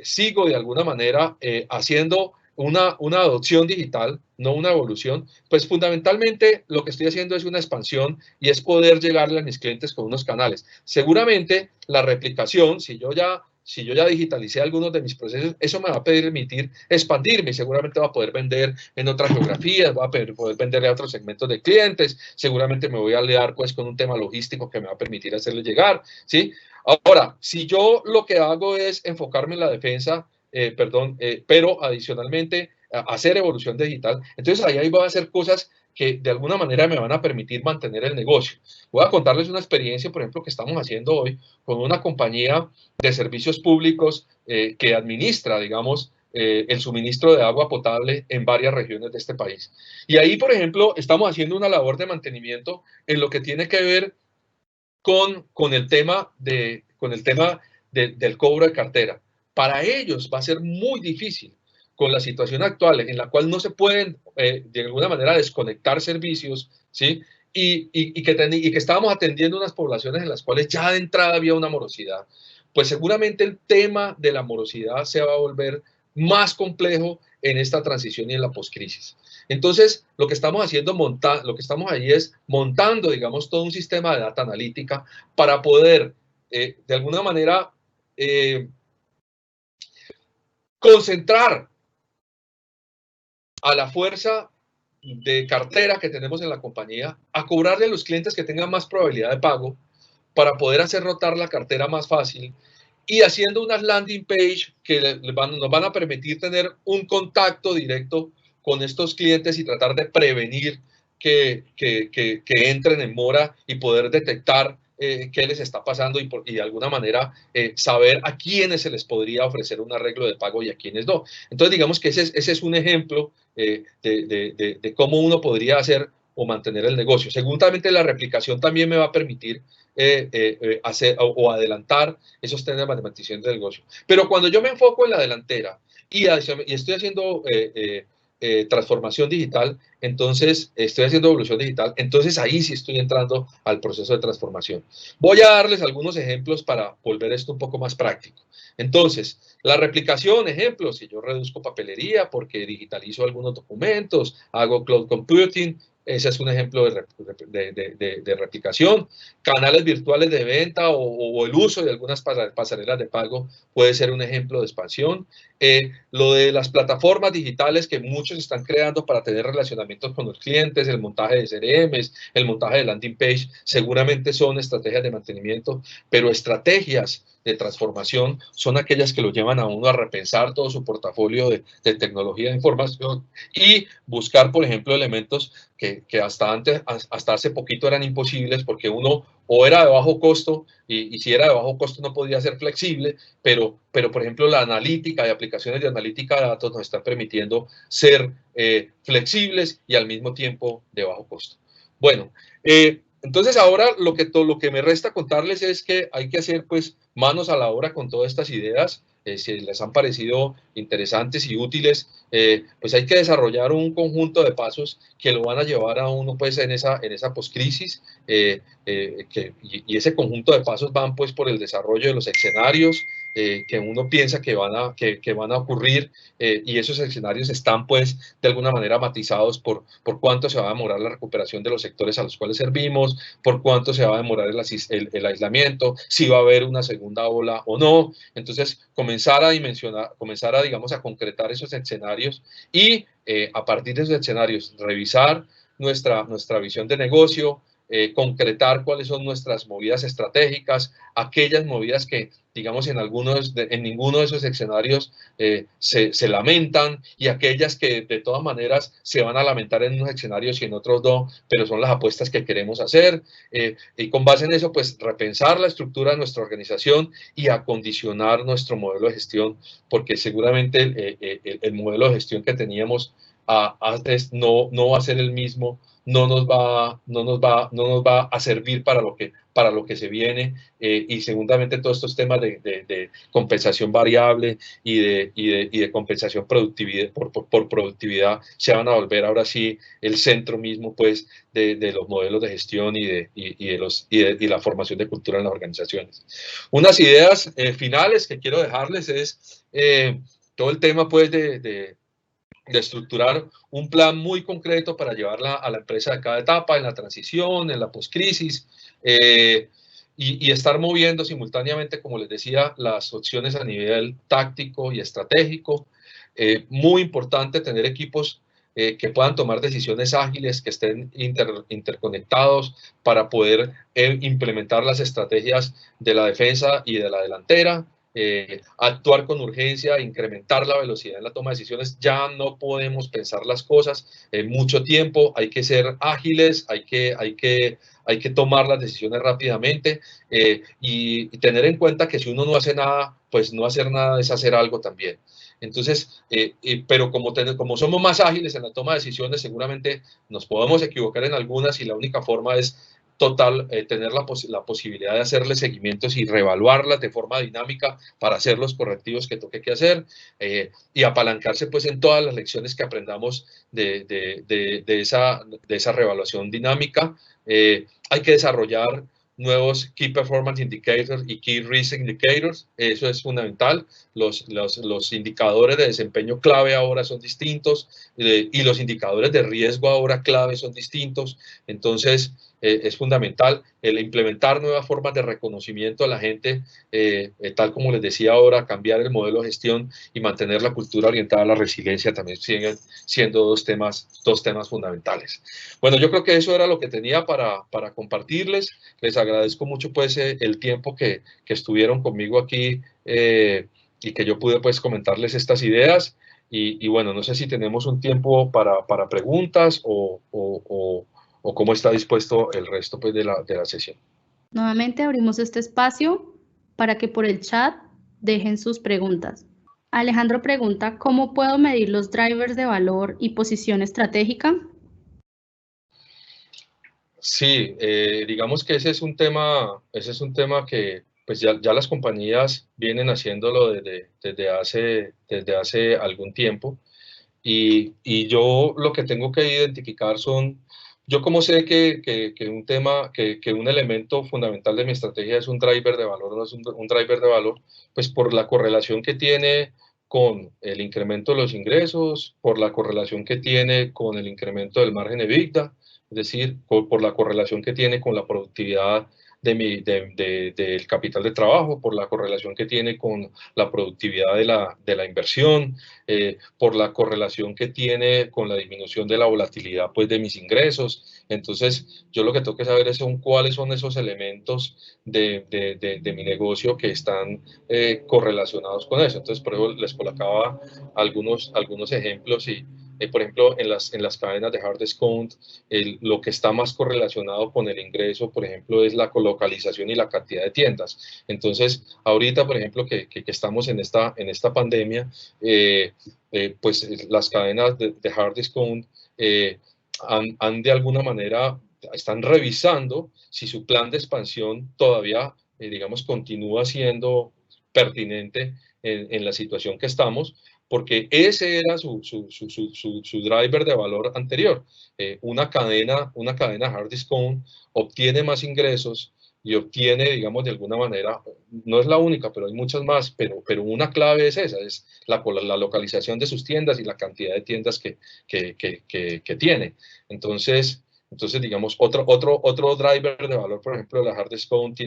sigo de alguna manera haciendo una adopción digital, no una evolución, pues fundamentalmente lo que estoy haciendo es una expansión y es poder llegarle a mis clientes con unos canales. Seguramente la replicación, si yo ya digitalicé algunos de mis procesos, eso me va a permitir expandirme y seguramente va a poder vender en otras geografías, va a poder vender a otros segmentos de clientes, seguramente me voy a aliar pues con un tema logístico que me va a permitir hacerle llegar, ¿sí? Ahora, si yo lo que hago es enfocarme en la defensa, pero adicionalmente hacer evolución digital, entonces ahí voy a hacer cosas que de alguna manera me van a permitir mantener el negocio. Voy a contarles una experiencia, por ejemplo, que estamos haciendo hoy con una compañía de servicios públicos que administra, digamos, el suministro de agua potable en varias regiones de este país. Y ahí, por ejemplo, estamos haciendo una labor de mantenimiento en lo que tiene que ver con el tema del cobro de cartera. Para ellos va a ser muy difícil con la situación actual en la cual no se pueden de alguna manera desconectar servicios, ¿sí? Y que estábamos atendiendo unas poblaciones en las cuales ya de entrada había una morosidad. Pues seguramente el tema de la morosidad se va a volver más complejo en esta transición y en la postcrisis. Entonces, lo que estamos haciendo, lo que estamos ahí es montando, digamos, todo un sistema de data analítica para poder, de alguna manera, concentrar a la fuerza de cartera que tenemos en la compañía a cobrarle a los clientes que tengan más probabilidad de pago para poder hacer rotar la cartera más fácil y haciendo unas landing page que nos van a permitir tener un contacto directo con estos clientes y tratar de prevenir que entren en mora y poder detectar qué les está pasando y de alguna manera saber a quiénes se les podría ofrecer un arreglo de pago y a quiénes no. Entonces, digamos que ese es un ejemplo de cómo uno podría hacer o mantener el negocio. Seguramente la replicación también me va a permitir hacer o adelantar esos temas de matematización del negocio. Pero cuando yo me enfoco en la delantera y estoy haciendo transformación digital, entonces estoy haciendo evolución digital, entonces ahí sí estoy entrando al proceso de transformación. Voy a darles algunos ejemplos para volver esto un poco más práctico. Entonces, la replicación, ejemplos, si yo reduzco papelería porque digitalizo algunos documentos, hago cloud computing, ese es un ejemplo de replicación. Canales virtuales de venta o el uso de algunas pasarelas de pago puede ser un ejemplo de expansión. Lo de las plataformas digitales que muchos están creando para tener relacionamientos con los clientes, el montaje de CRMs, el montaje de landing page, seguramente son estrategias de mantenimiento, pero estrategias de transformación son aquellas que lo llevan a uno a repensar todo su portafolio de tecnología de información y buscar, por ejemplo, elementos que hasta hace poquito eran imposibles porque uno o era de bajo costo y si era de bajo costo no podía ser flexible, pero por ejemplo la analítica y aplicaciones de analítica de datos nos están permitiendo ser flexibles y al mismo tiempo de bajo costo. Bueno, entonces ahora lo que me resta contarles es que hay que hacer pues manos a la obra con todas estas ideas. Si les han parecido interesantes y útiles, pues hay que desarrollar un conjunto de pasos que lo van a llevar a uno pues en esa postcrisis, y ese conjunto de pasos van pues por el desarrollo de los escenarios que uno piensa que van a ocurrir, y esos escenarios están pues de alguna manera matizados por cuánto se va a demorar la recuperación de los sectores a los cuales servimos, por cuánto se va a demorar el aislamiento, si va a haber una segunda ola o no. Entonces, comenzar a dimensionar, digamos, a concretar esos escenarios y a partir de esos escenarios revisar nuestra visión de negocio, concretar cuáles son nuestras movidas estratégicas, aquellas movidas que, digamos, en ninguno de esos escenarios se lamentan y aquellas que de todas maneras se van a lamentar en unos escenarios y en otros no, pero son las apuestas que queremos hacer. Y con base en eso, pues repensar la estructura de nuestra organización y acondicionar nuestro modelo de gestión, porque seguramente el modelo de gestión que teníamos antes no va a ser el mismo, no nos va a servir para lo que se viene, y segundamente todos estos temas de compensación variable y de compensación productividad, por productividad se van a volver ahora sí el centro mismo pues de los modelos de gestión y la formación de cultura en las organizaciones. Unas ideas finales que quiero dejarles es todo el tema pues de estructurar un plan muy concreto para llevarla a la empresa de cada etapa, en la transición, en la postcrisis, y estar moviendo simultáneamente, como les decía, las opciones a nivel táctico y estratégico. Muy importante tener equipos que puedan tomar decisiones ágiles, que estén interconectados para poder implementar las estrategias de la defensa y de la delantera. Actuar con urgencia, incrementar la velocidad en la toma de decisiones. Ya no podemos pensar las cosas en mucho tiempo, hay que ser ágiles, hay que tomar las decisiones rápidamente, y tener en cuenta que si uno no hace nada, pues no hacer nada es hacer algo también. Entonces, pero como somos más ágiles en la toma de decisiones, seguramente nos podemos equivocar en algunas y la única forma es tener la posibilidad de hacerle seguimientos y reevaluarlas de forma dinámica para hacer los correctivos que toque que hacer, y apalancarse pues en todas las lecciones que aprendamos de esa reevaluación dinámica. Hay que desarrollar nuevos Key Performance Indicators y Key Risk Indicators. Eso es fundamental. Los indicadores de desempeño clave ahora son distintos y los indicadores de riesgo ahora clave son distintos. Entonces, es fundamental el implementar nuevas formas de reconocimiento a la gente, tal como les decía ahora, cambiar el modelo de gestión y mantener la cultura orientada a la resiliencia también siguen siendo dos temas fundamentales. Bueno, yo creo que eso era lo que tenía para compartirles. Les agradezco mucho pues el tiempo que estuvieron conmigo aquí y que yo pude pues comentarles estas ideas. Y bueno, no sé si tenemos un tiempo para preguntas o cómo está dispuesto el resto pues, de la sesión. Nuevamente abrimos este espacio para que por el chat dejen sus preguntas. Alejandro pregunta, ¿cómo puedo medir los drivers de valor y posición estratégica? Sí, digamos que ese es un tema que pues ya las compañías vienen haciéndolo desde hace algún tiempo. Y yo lo que tengo que identificar son, yo como sé que un elemento fundamental de mi estrategia es un driver de valor, no es un driver de valor, pues por la correlación que tiene con el incremento de los ingresos, por la correlación que tiene con el incremento del margen EBITDA, es decir, por la correlación que tiene con la productividad del capital de trabajo, por la correlación que tiene con la productividad de la inversión, por la correlación que tiene con la disminución de la volatilidad pues, de mis ingresos. Entonces, yo lo que tengo que saber es cuáles son esos elementos de mi negocio que están correlacionados con eso. Entonces, por eso les colocaba algunos ejemplos y, por ejemplo, en las cadenas de hard discount, lo que está más correlacionado con el ingreso, por ejemplo, es la localización y la cantidad de tiendas. Entonces, ahorita, por ejemplo, que estamos en esta pandemia, pues las cadenas de hard discount han de alguna manera, están revisando si su plan de expansión todavía, digamos, continúa siendo pertinente en la situación que estamos, porque ese era su driver de valor anterior. Una cadena hard discount obtiene más ingresos y obtiene, digamos, de alguna manera, no es la única, pero hay muchas más, pero una clave es esa, es la localización de sus tiendas y la cantidad de tiendas que tiene. Entonces, digamos, otro driver de valor, por ejemplo, de la hard discount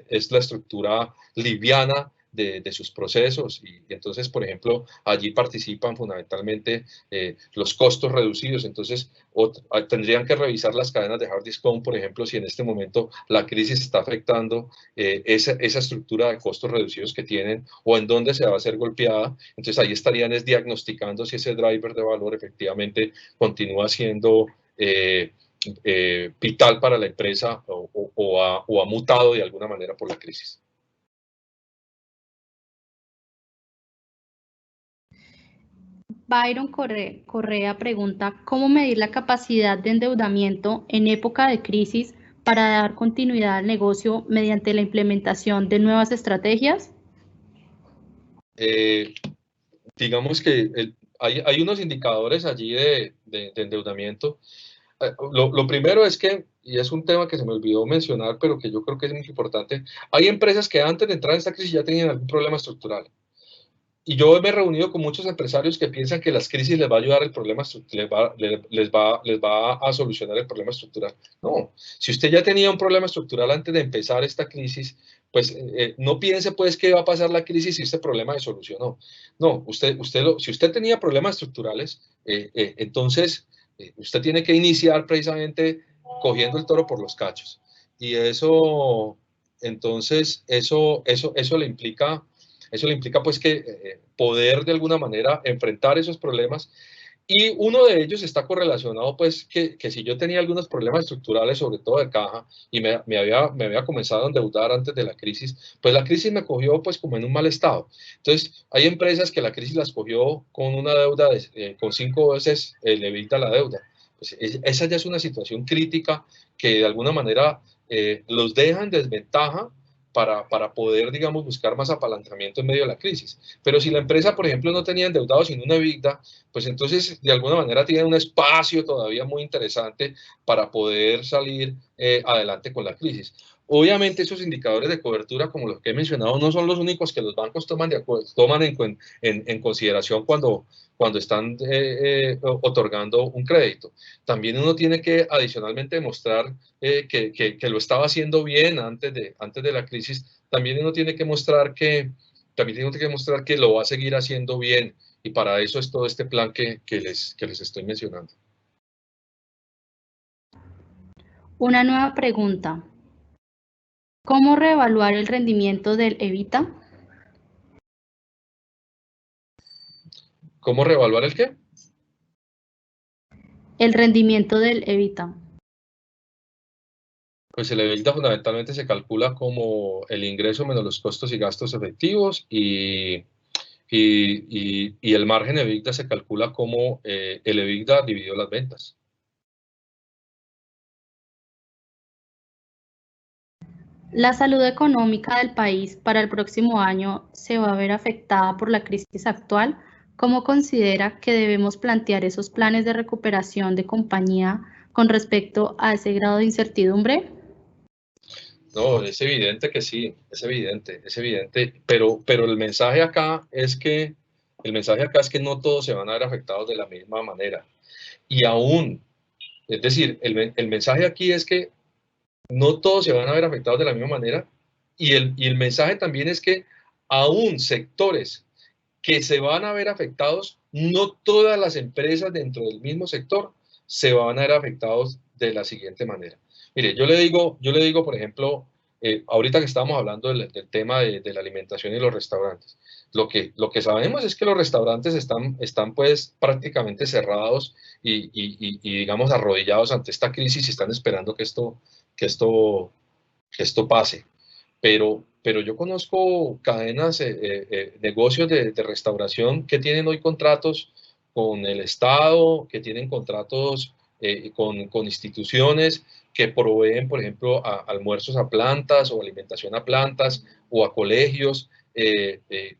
es la estructura liviana de sus procesos y entonces, por ejemplo, allí participan fundamentalmente los costos reducidos. Entonces, tendrían que revisar las cadenas de hard discount, por ejemplo, si en este momento la crisis está afectando esa estructura de costos reducidos que tienen o en dónde se va a ser golpeada. Entonces, ahí estarían diagnosticando si ese driver de valor efectivamente continúa siendo vital para la empresa o ha mutado de alguna manera por la crisis. Byron Correa pregunta, ¿cómo medir la capacidad de endeudamiento en época de crisis para dar continuidad al negocio mediante la implementación de nuevas estrategias? Digamos que hay unos indicadores allí de endeudamiento. Lo primero es que, y es un tema que se me olvidó mencionar, pero que yo creo que es muy importante, hay empresas que antes de entrar en esta crisis ya tenían algún problema estructural. Y yo me he reunido con muchos empresarios que piensan que las crisis les va a ayudar el problema, les va a solucionar el problema estructural. No, si usted ya tenía un problema estructural antes de empezar esta crisis, pues no piense pues que va a pasar la crisis y este problema se solucionó. No, si usted tenía problemas estructurales, entonces usted tiene que iniciar precisamente cogiendo el toro por los cachos. Y entonces, eso le implica pues que poder de alguna manera enfrentar esos problemas y uno de ellos está correlacionado pues que si yo tenía algunos problemas estructurales, sobre todo de caja, y me había comenzado a endeudar antes de la crisis, pues la crisis me cogió pues como en un mal estado. Entonces, hay empresas que la crisis las cogió con una deuda con 5 veces el EBITDA la deuda. Pues esa ya es una situación crítica que de alguna manera los deja en desventaja para poder, digamos, buscar más apalancamiento en medio de la crisis. Pero si la empresa, por ejemplo, no tenía endeudados sino una EBITDA, pues entonces de alguna manera tiene un espacio todavía muy interesante para poder salir adelante con la crisis. Obviamente esos indicadores de cobertura, como los que he mencionado, no son los únicos que los bancos toman en consideración cuando están otorgando un crédito. También uno tiene que adicionalmente demostrar que lo estaba haciendo bien antes de la crisis. También uno tiene que mostrar que lo va a seguir haciendo bien. Y para eso es todo este plan que les estoy mencionando. Una nueva pregunta. ¿Cómo reevaluar el rendimiento del Evita? ¿Cómo reevaluar el qué? El rendimiento del Evita. Pues el EBITDA fundamentalmente se calcula como el ingreso menos los costos y gastos efectivos y el margen EBITDA se calcula como el EBITDA dividido las ventas. La salud económica del país para el próximo año se va a ver afectada por la crisis actual. ¿Cómo considera que debemos plantear esos planes de recuperación de compañía con respecto a ese grado de incertidumbre? No, es evidente que sí, es evidente, pero el mensaje acá es que no todos se van a ver afectados de la misma manera. Y aún, es decir, el mensaje aquí es que no todos se van a ver afectados de la misma manera y el mensaje también es que aún sectores que se van a ver afectados, no todas las empresas dentro del mismo sector se van a ver afectados de la siguiente manera. Mire, yo le digo, por ejemplo, ahorita que estábamos hablando del tema de la alimentación y los restaurantes, lo que sabemos es que los restaurantes están pues prácticamente cerrados y digamos arrodillados ante esta crisis y están esperando que esto pase. Pero yo conozco cadenas, negocios de restauración que tienen hoy contratos con el Estado, que tienen contratos con instituciones que proveen, por ejemplo, almuerzos a plantas o alimentación a plantas o a colegios.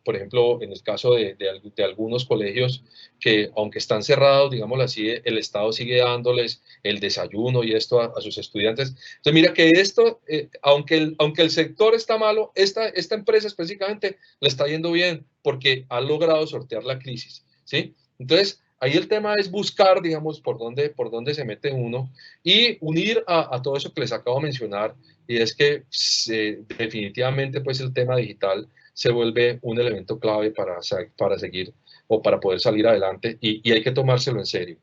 Por ejemplo, en el caso de algunos colegios que, aunque están cerrados, digámoslo así, el Estado sigue dándoles el desayuno y esto a sus estudiantes. Entonces, mira que esto, aunque el sector está malo, esta empresa específicamente le está yendo bien porque ha logrado sortear la crisis, ¿sí? Entonces, ahí el tema es buscar, digamos, por dónde se mete uno y unir a todo eso que les acabo de mencionar, y es que definitivamente pues el tema digital se vuelve un elemento clave para seguir o para poder salir adelante y hay que tomárselo en serio.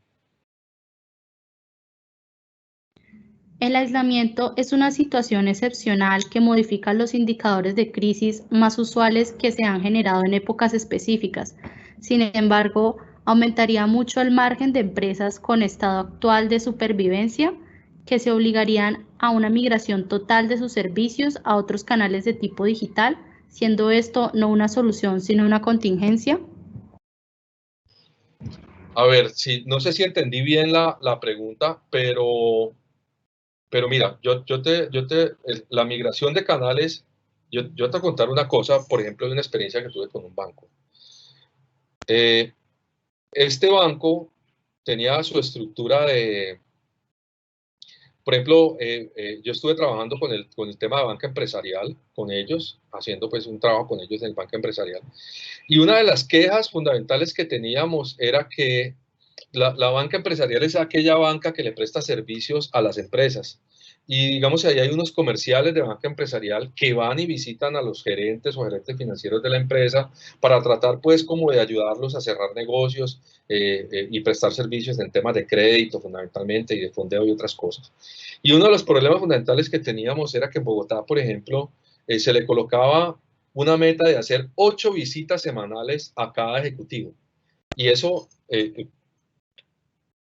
El aislamiento es una situación excepcional que modifica los indicadores de crisis más usuales que se han generado en épocas específicas. Sin embargo, aumentaría mucho el margen de empresas con estado actual de supervivencia que se obligarían a una migración total de sus servicios a otros canales de tipo digital, siendo esto no una solución sino una contingencia. A ver, no sé si entendí bien la pregunta, pero mira, la migración de canales, yo te voy a contar una cosa, por ejemplo, de una experiencia que tuve con un banco. Este banco tenía su estructura por ejemplo, yo estuve trabajando con el tema de banca empresarial, con ellos, haciendo pues un trabajo con ellos en el banca empresarial. Y una de las quejas fundamentales que teníamos era que la banca empresarial es aquella banca que le presta servicios a las empresas. Y digamos, ahí hay unos comerciales de banca empresarial que van y visitan a los gerentes o gerentes financieros de la empresa para tratar pues como de ayudarlos a cerrar negocios y prestar servicios en temas de crédito fundamentalmente y de fondeo y otras cosas. Y uno de los problemas fundamentales que teníamos era que en Bogotá, por ejemplo, se le colocaba una meta de hacer 8 visitas semanales a cada ejecutivo. Y eso,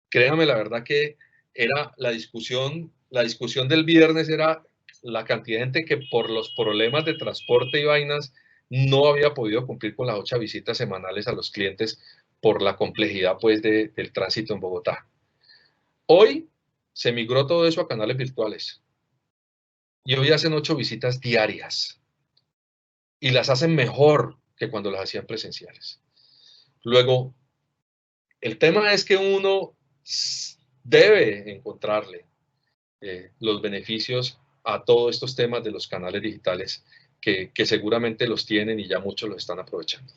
créame, la verdad que era la discusión del viernes era la cantidad de gente que por los problemas de transporte y vainas no había podido cumplir con las 8 visitas semanales a los clientes por la complejidad pues del tránsito en Bogotá. Hoy se migró todo eso a canales virtuales y hoy hacen 8 visitas diarias y las hacen mejor que cuando las hacían presenciales. Luego, el tema es que uno debe encontrarle los beneficios a todos estos temas de los canales digitales que seguramente los tienen y ya muchos los están aprovechando.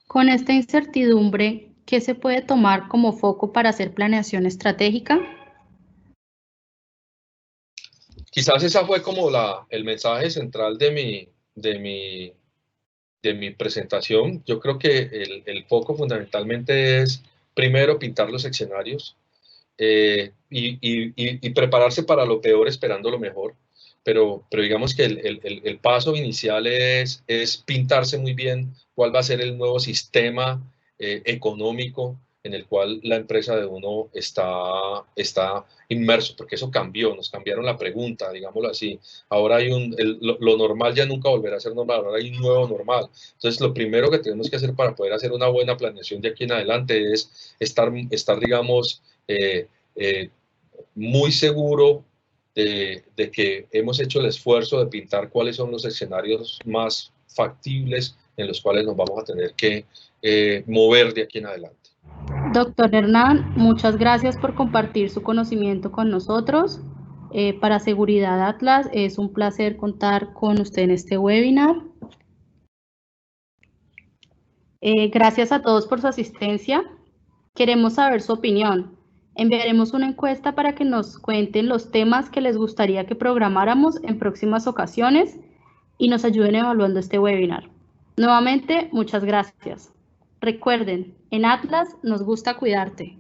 Con esta incertidumbre, ¿qué se puede tomar como foco para hacer planeación estratégica? Quizás esa fue como el mensaje central de mi presentación. Yo creo que el foco fundamentalmente es, primero, pintar los escenarios y prepararse para lo peor esperando lo mejor. Pero digamos que el paso inicial es pintarse muy bien cuál va a ser el nuevo sistema económico en el cual la empresa de uno está inmerso, porque eso cambió, nos cambiaron la pregunta, digámoslo así. Ahora hay lo normal ya nunca volverá a ser normal, ahora hay un nuevo normal. Entonces, lo primero que tenemos que hacer para poder hacer una buena planeación de aquí en adelante es estar digamos, muy seguro de que hemos hecho el esfuerzo de pintar cuáles son los escenarios más factibles en los cuales nos vamos a tener que mover de aquí en adelante. Doctor Hernán, muchas gracias por compartir su conocimiento con nosotros. Para Seguridad Atlas, es un placer contar con usted en este webinar. Gracias a todos por su asistencia. Queremos saber su opinión. Enviaremos una encuesta para que nos cuenten los temas que les gustaría que programáramos en próximas ocasiones y nos ayuden evaluando este webinar. Nuevamente, muchas gracias. Recuerden, en Atlas nos gusta cuidarte.